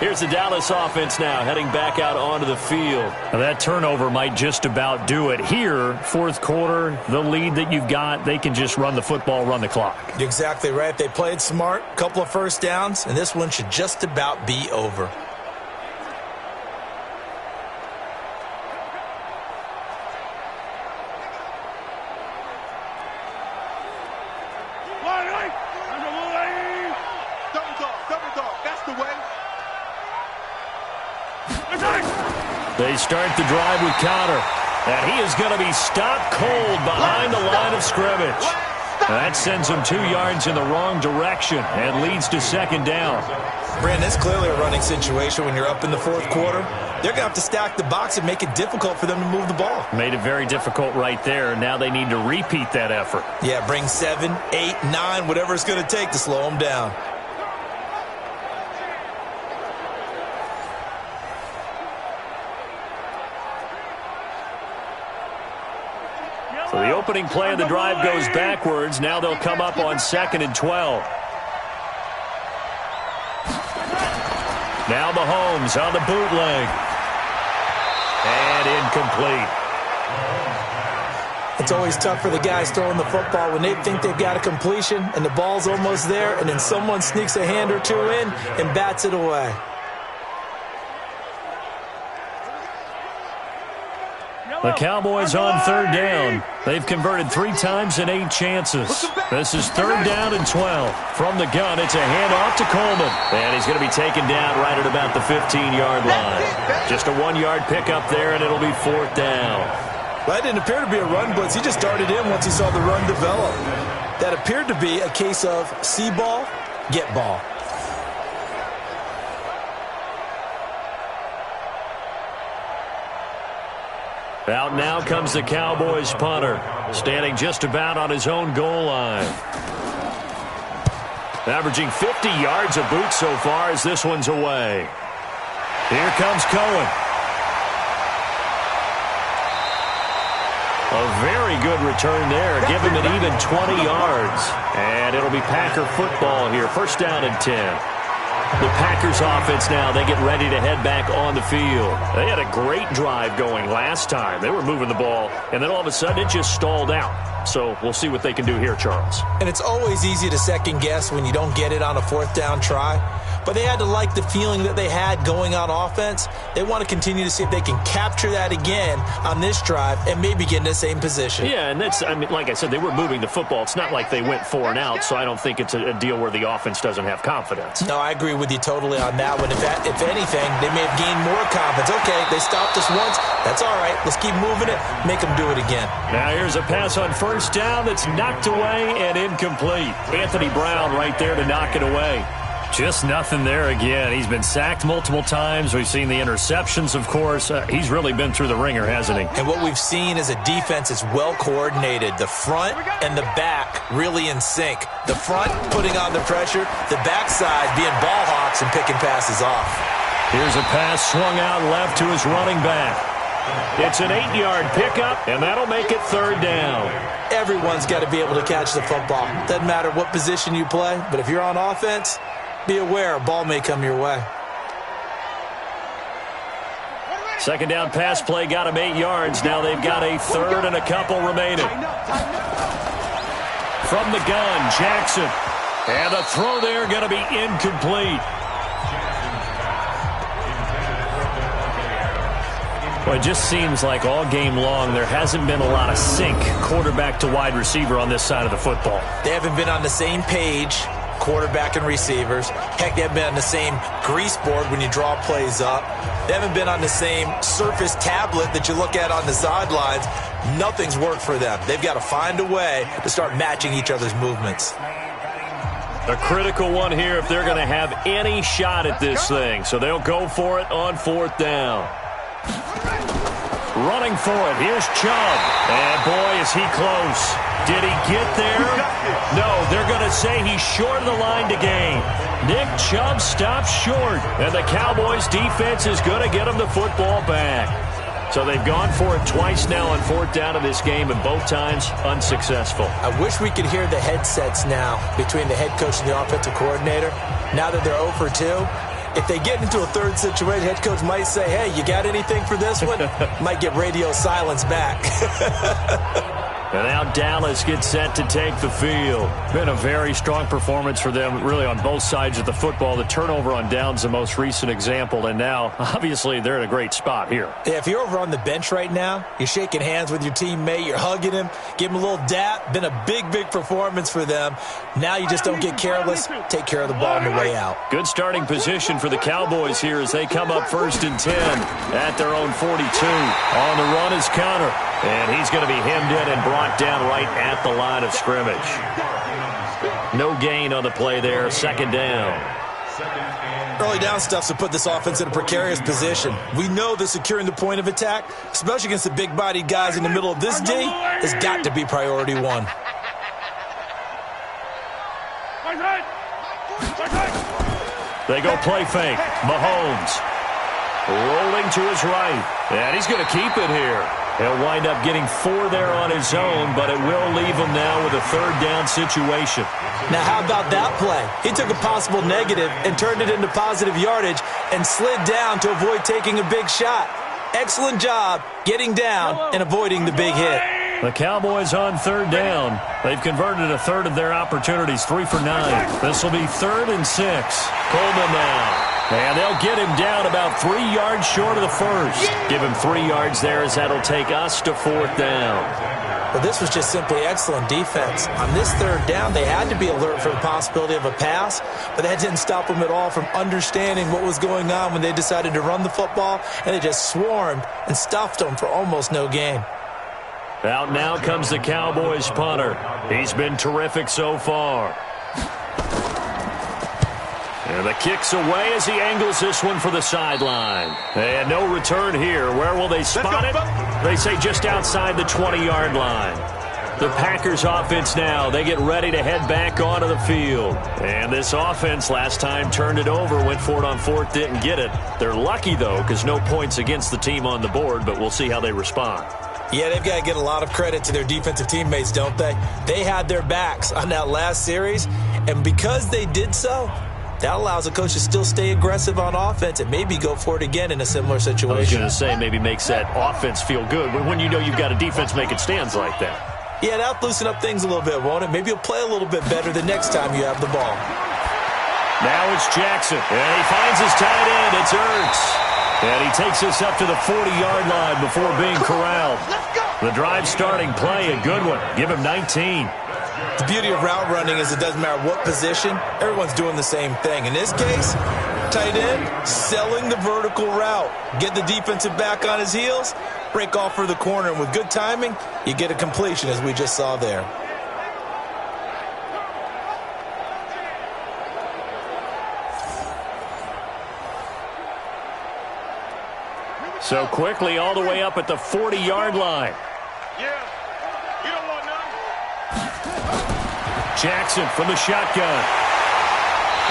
Here's the Dallas offense now, heading back out onto the field. Now that turnover might just about do it. Here, fourth quarter, the lead that you've got, they can just run the football, run the clock. You're exactly right. They played smart, a couple of first downs, and this one should just about be over. They start the drive with Counter. And he is going to be stopped cold behind the line of scrimmage. That sends him 2 yards in the wrong direction and leads to second down. Brandon, it's clearly a running situation when you're up in the fourth quarter. They're going to have to stack the box and make it difficult for them to move the ball. Made it very difficult right there. Now they need to repeat that effort. Yeah, bring 7, 8, 9, whatever it's going to take to slow them down. So the opening play of the drive goes backwards. Now they'll come up on 2nd and 12. Now Mahomes on the bootleg. And incomplete. It's always tough for the guys throwing the football when they think they've got a completion and the ball's almost there, and then someone sneaks a hand or two in and bats it away. The Cowboys on third down. They've converted 3 times in 8 chances. This is 3rd down and 12. From the gun, it's a handoff to Coleman. And he's going to be taken down right at about the 15-yard line. Just a 1-yard pickup there, and it'll be 4th down. Well, that didn't appear to be a run blitz. He just started in once he saw the run develop. That appeared to be a case of see ball, get ball. Out now comes the Cowboys punter, standing just about on his own goal line. Averaging 50 yards a boot so far as this one's away. Here comes Cohen. A very good return there. Give him an even 20 yards. And it'll be Packer football here. 1st down and 10. The Packers offense now, they get ready to head back on the field. They had a great drive going last time. They were moving the ball, and then all of a sudden it just stalled out. So we'll see what they can do here, Charles. And it's always easy to second guess when you don't get it on a 4th down try. But they had to like the feeling that they had going on offense. They want to continue to see if they can capture that again on this drive and maybe get in the same position. Yeah, and that's, I mean, like I said, they were moving the football. It's not like they went 4 and out, so I don't think it's a deal where the offense doesn't have confidence. No, I agree with you totally on that one. If anything, they may have gained more confidence. Okay, they stopped us once. That's all right. Let's keep moving it. Make them do it again. Now here's a pass on 1st down that's knocked away and incomplete. Anthony Brown right there to knock it away. Just nothing there again. He's been sacked multiple times. We've seen the interceptions, of course. He's really been through the ringer, hasn't he? And what we've seen is a defense that's well coordinated. The front and the back really in sync. The front putting on the pressure. The backside being ball hawks and picking passes off. Here's a pass swung out left to his running back. It's an 8-yard pickup, and that'll make it 3rd down. Everyone's got to be able to catch the football. Doesn't matter what position you play, but if you're on offense, be aware a ball may come your way. 2nd down pass play got him 8 yards. Now they've got a 3rd and a couple remaining. From the gun, Jackson. And the throw there going to be incomplete. Well, it just seems like all game long there hasn't been a lot of sync quarterback to wide receiver on this side of the football. They haven't been on the same page. quarterback and receivers. Heck, they haven't been on the same grease board when you draw plays up. They haven't been on the same Surface tablet that you look at on the sidelines. Nothing's worked for them. They've got to find a way to start matching each other's movements. A critical one here if they're going to have any shot at this thing. So they'll go for it on 4th down. Running for it. Here's Chubb. And boy, is he close. Did he get there? No, they're going to say he's short of the line to gain. Nick Chubb stops short. And the Cowboys defense is going to get him the football back. So they've gone for it twice now on 4th down of this game, and both times unsuccessful. I wish we could hear the headsets now between the head coach and the offensive coordinator. Now that they're 0 for 2, if they get into a third situation, head coach might say, hey, you got anything for this one? Might get radio silence back. And now Dallas gets set to take the field. Been a very strong performance for them, really, on both sides of the football. The turnover on downs the most recent example, and now, obviously, they're in a great spot here. Yeah, if you're over on the bench right now, you're shaking hands with your teammate, you're hugging him, give him a little dap. Been a big, big performance for them. Now you just don't get careless. Take care of the ball on the way out. Good starting position for the Cowboys here as they come up 1st and 10 at their own 42. On the run is Conner, and he's going to be hemmed in and brought down right at the line of scrimmage. No gain on the play there. 2nd down. Early down stuff to put this offense in a precarious position. We know that securing the point of attack, especially against the big-bodied guys in the middle of this D, has got to be priority 1. They go play fake. Mahomes rolling to his right, and he's going to keep it here. He'll wind up getting 4 there on his own, but it will leave him now with a 3rd down situation. Now, how about that play? He took a possible negative and turned it into positive yardage and slid down to avoid taking a big shot. Excellent job getting down and avoiding the big hit. The Cowboys on 3rd down. They've converted a 1/3 of their opportunities, 3 for 9. This will be 3rd and 6. Coleman now. And they'll get him down about 3 yards short of the first. Give him 3 yards there as that'll take us to 4th down. But this was just simply excellent defense. On this 3rd down, they had to be alert for the possibility of a pass, but that didn't stop them at all from understanding what was going on when they decided to run the football, and they just swarmed and stuffed them for almost no gain. Out now comes the Cowboys punter. He's been terrific so far. And the kick's away as he angles this one for the sideline. And no return here. Where will they spot it? They say just outside the 20-yard line. The Packers offense now, they get ready to head back onto the field. And this offense last time turned it over, went for it on 4th, didn't get it. They're lucky, though, because no points against the team on the board, but we'll see how they respond. Yeah, they've got to get a lot of credit to their defensive teammates, don't they? They had their backs on that last series, and because they did so, that allows a coach to still stay aggressive on offense and maybe go for it again in a similar situation. I was going to say maybe makes that offense feel good when you know you've got a defense making stands like that. Yeah, that'll loosen up things a little bit, won't it? Maybe you'll play a little bit better the next time you have the ball. Now it's Jackson, and he finds his tight end. It's Ertz. And he takes us up to the 40-yard line before being corralled. The drive starting play, a good one. Give him 19. The beauty of route running is it doesn't matter what position, everyone's doing the same thing. In this case, tight end, selling the vertical route. Get the defensive back on his heels, break off for the corner, and with good timing, you get a completion as we just saw there. So quickly all the way up at the 40-yard line. Jackson from the shotgun.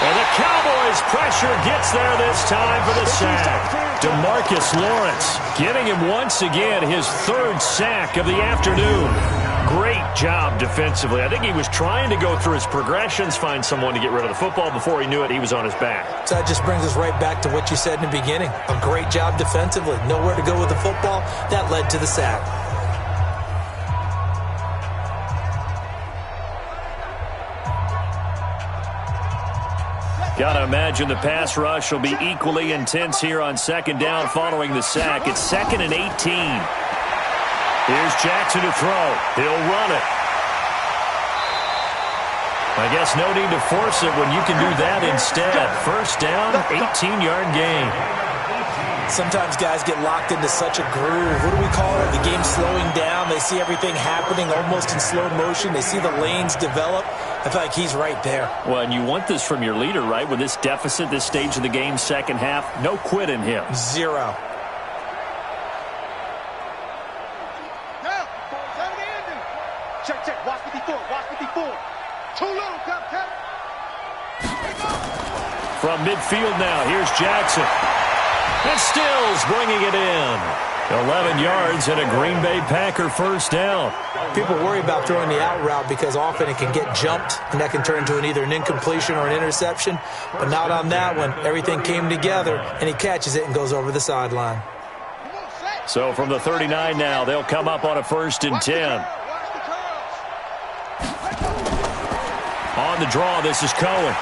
And the Cowboys pressure gets there this time for the sack. DeMarcus Lawrence getting him once again his 3rd sack of the afternoon. Great job defensively. I think he was trying to go through his progressions, find someone to get rid of the football. Before he knew it, he was on his back. So that just brings us right back to what you said in the beginning. A great job defensively. Nowhere to go with the football. That led to the sack. Got to imagine the pass rush will be equally intense here on 2nd down following the sack. It's 2nd and 18. Here's Jackson to throw. He'll run it. I guess no need to force it when you can do that instead. First down, 18-yard gain. Sometimes guys get locked into such a groove. What do we call it? The game's slowing down. They see everything happening almost in slow motion. They see the lanes develop. I feel like he's right there. Well, and you want this from your leader, right? With this deficit, this stage of the game, second half, no quit in him. Zero. Check. Watch 54. Too little, Cut. From midfield now, here's Jackson. And Stills bringing it in. 11 yards and a Green Bay Packer first down. People worry about throwing the out route because often it can get jumped, and that can turn into either an incompletion or an interception. But not on that one. Everything came together, and he catches it and goes over the sideline. So from the 39 now, they'll come up on a 1st and 10. On the draw, this is Cohen.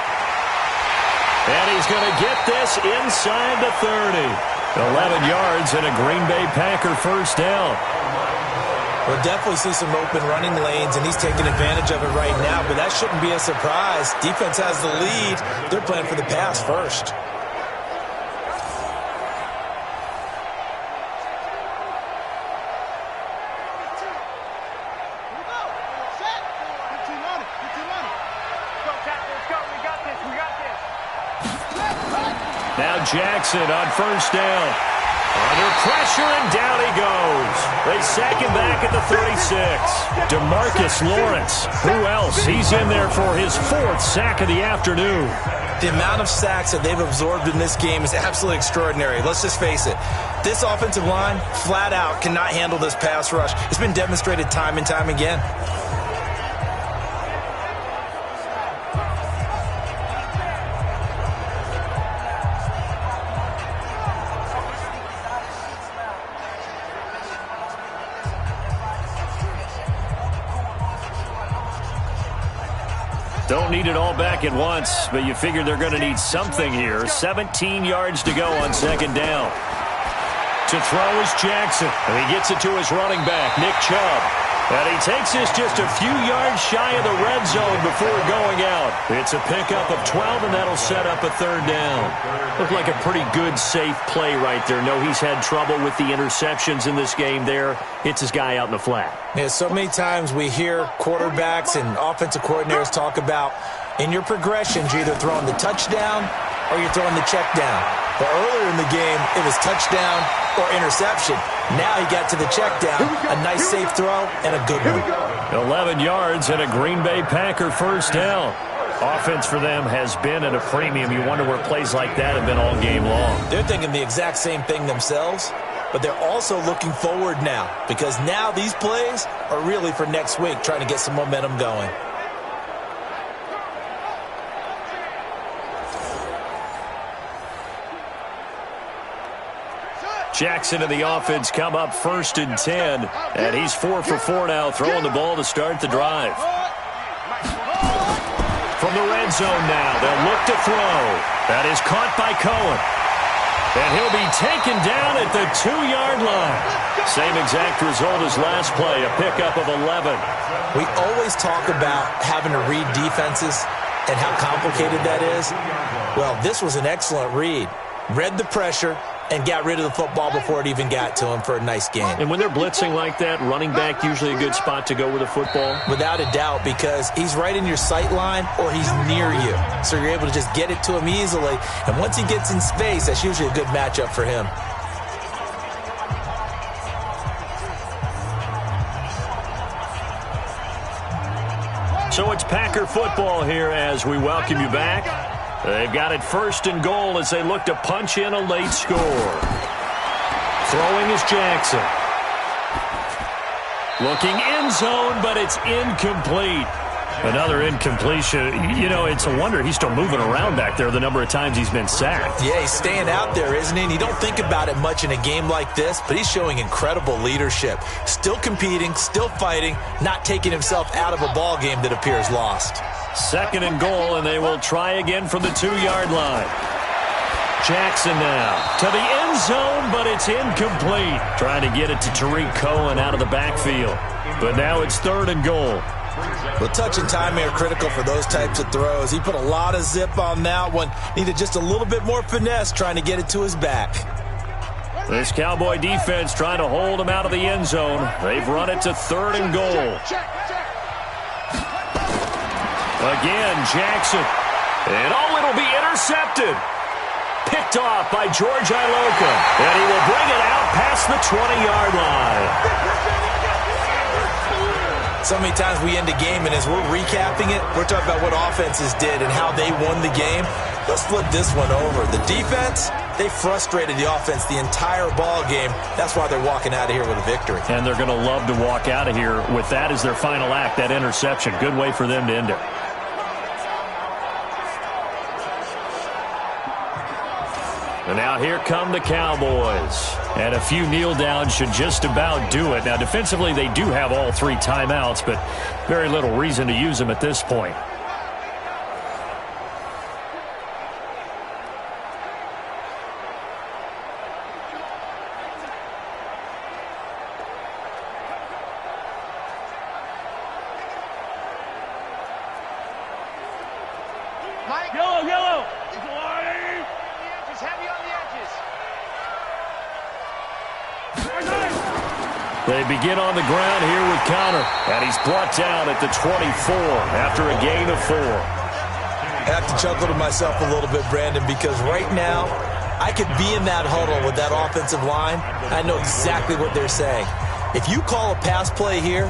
And he's going to get this inside the 30. 11 yards and a Green Bay Packer first down. We'll definitely see some open running lanes, and he's taking advantage of it right now, but that shouldn't be a surprise. Defense has the lead. They're playing for the pass first. Now Jackson on first down. Under pressure, and down he goes. They sack him back at the 36. DeMarcus Lawrence. Who else? He's in there for his 4th sack of the afternoon. The amount of sacks that they've absorbed in this game is absolutely extraordinary. Let's just face it. This offensive line, flat out, cannot handle this pass rush. It's been demonstrated time and time again. Don't need it all back at once, but you figure they're going to need something here. 17 yards to go on 2nd down. To throw is Jackson, and he gets it to his running back, Nick Chubb. And he takes this just a few yards shy of the red zone before going out. It's a pickup of 12, and that'll set up a 3rd down. Looked like a pretty good, safe play right there. No, he's had trouble with the interceptions in this game there. Hits his guy out in the flat. Yeah, so many times we hear quarterbacks and offensive coordinators talk about in your progressions, you're either throwing the touchdown or you're throwing the check down. But earlier in the game, it was touchdown or interception. Now he got to the check down, a nice safe throw, and a good one. 11 yards and a Green Bay Packer first down. Offense for them has been at a premium. You wonder where plays like that have been all game long. They're thinking the exact same thing themselves, but they're also looking forward now because now these plays are really for next week, trying to get some momentum going. Jackson and the offense come up 1st and 10, and he's 4 for 4 now, throwing the ball to start the drive. From the red zone now, they'll look to throw. That is caught by Cohen. And he'll be taken down at the 2-yard line. Same exact result as last play, a pickup of 11. We always talk about having to read defenses and how complicated that is. Well, this was an excellent read. Read the pressure and got rid of the football before it even got to him for a nice game. And when they're blitzing like that, running back usually a good spot to go with a football? Without a doubt, because he's right in your sight line or he's near you. So you're able to just get it to him easily. And once he gets in space, that's usually a good matchup for him. So it's Packer football here as we welcome you back. They've got it 1st and goal as they look to punch in a late score. Throwing is Jackson. Looking end zone, but it's incomplete. Another incompletion. You know, it's a wonder he's still moving around back there the number of times he's been sacked. Yeah, he's staying out there, isn't he? And you don't think about it much in a game like this, but he's showing incredible leadership. Still competing, still fighting, not taking himself out of a ball game that appears lost. 2nd and goal, and they will try again from the 2-yard line. Jackson now to the end zone, but it's incomplete. Trying to get it to Tariq Cohen out of the backfield. But now it's 3rd and goal. Well, touch and timing are critical for those types of throws. He put a lot of zip on that one. Needed just a little bit more finesse trying to get it to his back. This Cowboy defense trying to hold him out of the end zone. They've run it to 3rd and goal. Again, Jackson. And it'll be intercepted. Picked off by George Iloka. And he will bring it out past the 20-yard line. So many times we end a game, and as we're recapping it, we're talking about what offenses did and how they won the game. Let's flip this one over. The defense, they frustrated the offense the entire ball game. That's why they're walking out of here with a victory. And they're going to love to walk out of here with that as their final act, that interception. Good way for them to end it. And now here come the Cowboys. And a few kneel downs should just about do it. Now, defensively, they do have all 3 timeouts, but very little reason to use them at this point. Mike. Yellow. Just heavy on the edges. They begin on the ground here with Connor. And he's brought down at the 24 after a gain of 4. I have to chuckle to myself a little bit, Brandon, because right now I could be in that huddle with that offensive line. I know exactly what they're saying. If you call a pass play here,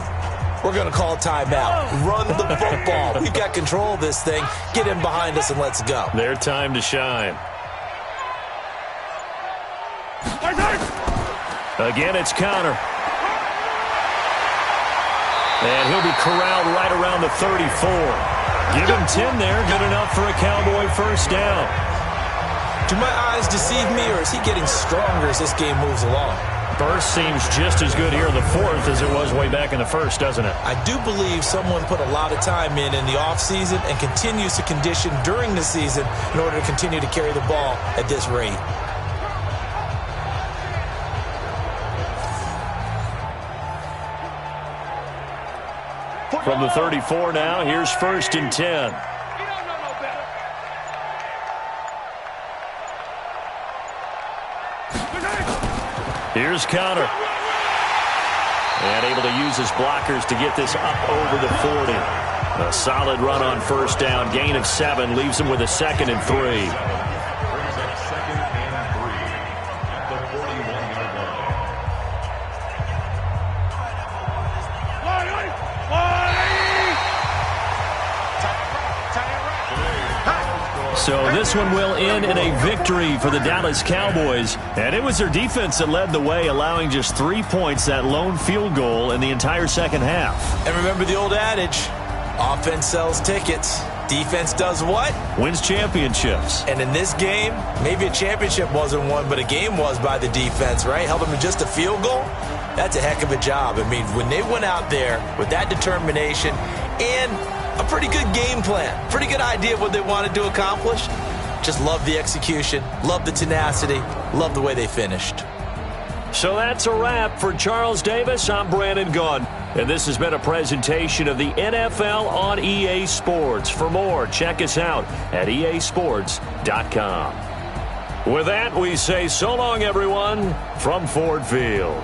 we're going to call a timeout. Run the football. We've got control of this thing. Get in behind us and let's go. Their time to shine. Again, it's Connor. And he'll be corralled right around the 34. Give him 10 there. Good enough for a Cowboy first down. Do my eyes deceive me, or is he getting stronger as this game moves along? Burst seems just as good here in the 4th as it was way back in the 1st, doesn't it? I do believe someone put a lot of time in the offseason and continues to condition during the season in order to continue to carry the ball at this rate. From the 34 now, here's 1st and 10. Here's Connor. And able to use his blockers to get this up over the 40. A solid run on first down. Gain of 7 leaves him with a 2nd and 3. Brings up 2nd and 3 at the 41-yard line. So this one will end in a victory for the Dallas Cowboys. And it was their defense that led the way, allowing just 3 points, that lone field goal in the entire second half. And remember the old adage, offense sells tickets. Defense does what? Wins championships. And in this game, maybe a championship wasn't won, but a game was by the defense, right? Held them to just a field goal. That's a heck of a job. I mean, when they went out there with that determination and a pretty good game plan, pretty good idea of what they wanted to accomplish, just love the execution, love the tenacity, love the way they finished. So that's a wrap for Charles Davis. I'm Brandon Gunn. And this has been a presentation of the NFL on EA Sports. For more, check us out at easports.com. With that, we say so long, everyone, from Ford Field.